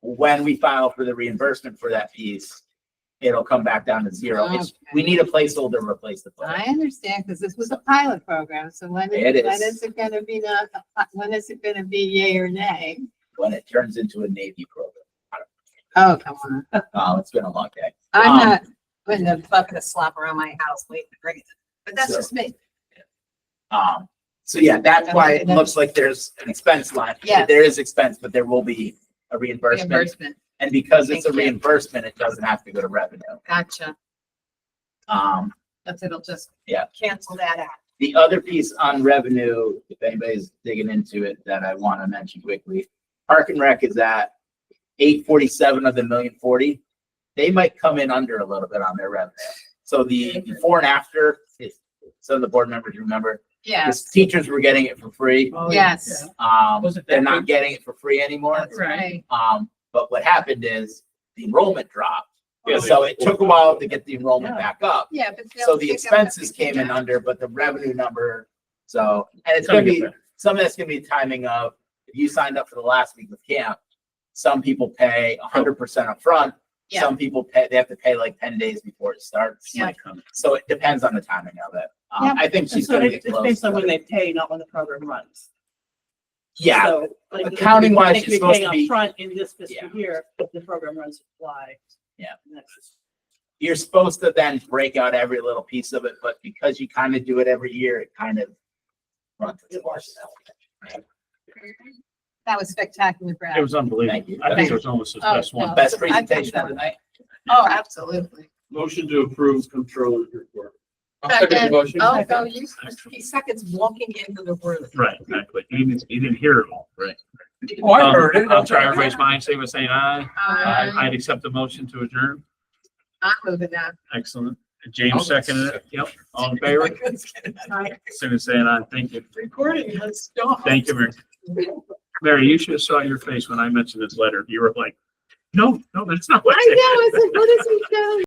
Speaker 5: when we file for the reimbursement for that piece, it'll come back down to 0. We need a placeholder to replace the
Speaker 3: I
Speaker 5: plan.
Speaker 3: understand, because this was a pilot program, so when
Speaker 5: It is.
Speaker 3: is it gonna be when is it gonna be yay or nay?
Speaker 5: When it turns into a Navy program.
Speaker 3: Oh, come on.
Speaker 5: It's been a long day.
Speaker 3: I'm
Speaker 5: Um,
Speaker 3: not putting a bucket of slop around my house waiting to bring it, but that's
Speaker 5: So-
Speaker 3: just me.
Speaker 5: So yeah, that's why it
Speaker 3: Okay.
Speaker 5: looks like there's an expense line.
Speaker 3: Yeah.
Speaker 5: There is expense, but there will be a reimbursement.
Speaker 3: Reimbursement,
Speaker 5: And because it's a
Speaker 3: Thank you.
Speaker 5: reimbursement, it doesn't have to go to revenue.
Speaker 3: gotcha. It'll just
Speaker 5: Yeah.
Speaker 3: cancel that out.
Speaker 5: The other piece on revenue, if anybody's digging into it, that I want to mention quickly, Park and Rec is at 847 of the 1,040,000. They might come in under a little bit on their revenue. So the before and after, if some of the board members remember, the
Speaker 3: Yes,
Speaker 5: teachers were getting it for free.
Speaker 3: yes,
Speaker 5: They're not getting it for free anymore.
Speaker 3: that's right.
Speaker 5: But what happened is the enrollment dropped.
Speaker 4: Yeah,
Speaker 5: So it took a while to get the enrollment back up.
Speaker 3: Yeah, but.
Speaker 5: So the expenses came in under, but the revenue number, and it's gonna be, some of that's gonna be timing of, if you signed up for the last week of camp, some people pay 100% upfront.
Speaker 3: Yeah.
Speaker 5: Some people they have to pay like 10 days before it starts.
Speaker 3: Yeah.
Speaker 5: So it depends on the timing of it.
Speaker 3: Yeah.
Speaker 5: I think
Speaker 6: And
Speaker 5: she's
Speaker 6: so
Speaker 5: gonna
Speaker 6: it's
Speaker 5: get close.
Speaker 6: based on when they pay, not when the program runs.
Speaker 5: Yeah,
Speaker 6: So, like,
Speaker 5: accounting wise,
Speaker 6: they
Speaker 5: she's
Speaker 6: could be
Speaker 5: supposed
Speaker 6: paying
Speaker 5: to be,
Speaker 6: upfront in this fiscal
Speaker 5: Yeah.
Speaker 6: year, but the program runs July.
Speaker 5: Yeah.
Speaker 6: Next.
Speaker 5: you're supposed to then break out every little piece of it, but because you kind of do it every year, it kind of runs. its course.
Speaker 3: That was spectacular, Brad.
Speaker 1: It was unbelievable.
Speaker 5: Thank you.
Speaker 1: I think it was almost the
Speaker 3: Oh,
Speaker 1: best one.
Speaker 3: no.
Speaker 5: Best presentation of the night.
Speaker 3: Oh, absolutely.
Speaker 4: Motion to approve controller's report.
Speaker 7: I'll second the motion.
Speaker 3: Oh, no, he seconds walking into the room.
Speaker 1: Right, exactly. You didn't hear it all, right?
Speaker 7: Oh, I heard it.
Speaker 1: I'll try everybody's mind, say by saying aye.
Speaker 3: Aye.
Speaker 1: I'd accept the motion to adjourn.
Speaker 3: I'm moving now.
Speaker 1: Excellent. James seconded it. Yep. All in favor? Soon as saying aye. Thank you.
Speaker 3: Recording has stopped.
Speaker 1: Thank you, Mary. Mary, you should have saw your face when I mentioned this letter. You were like, no, that's not what
Speaker 3: I know, I said, what is he doing?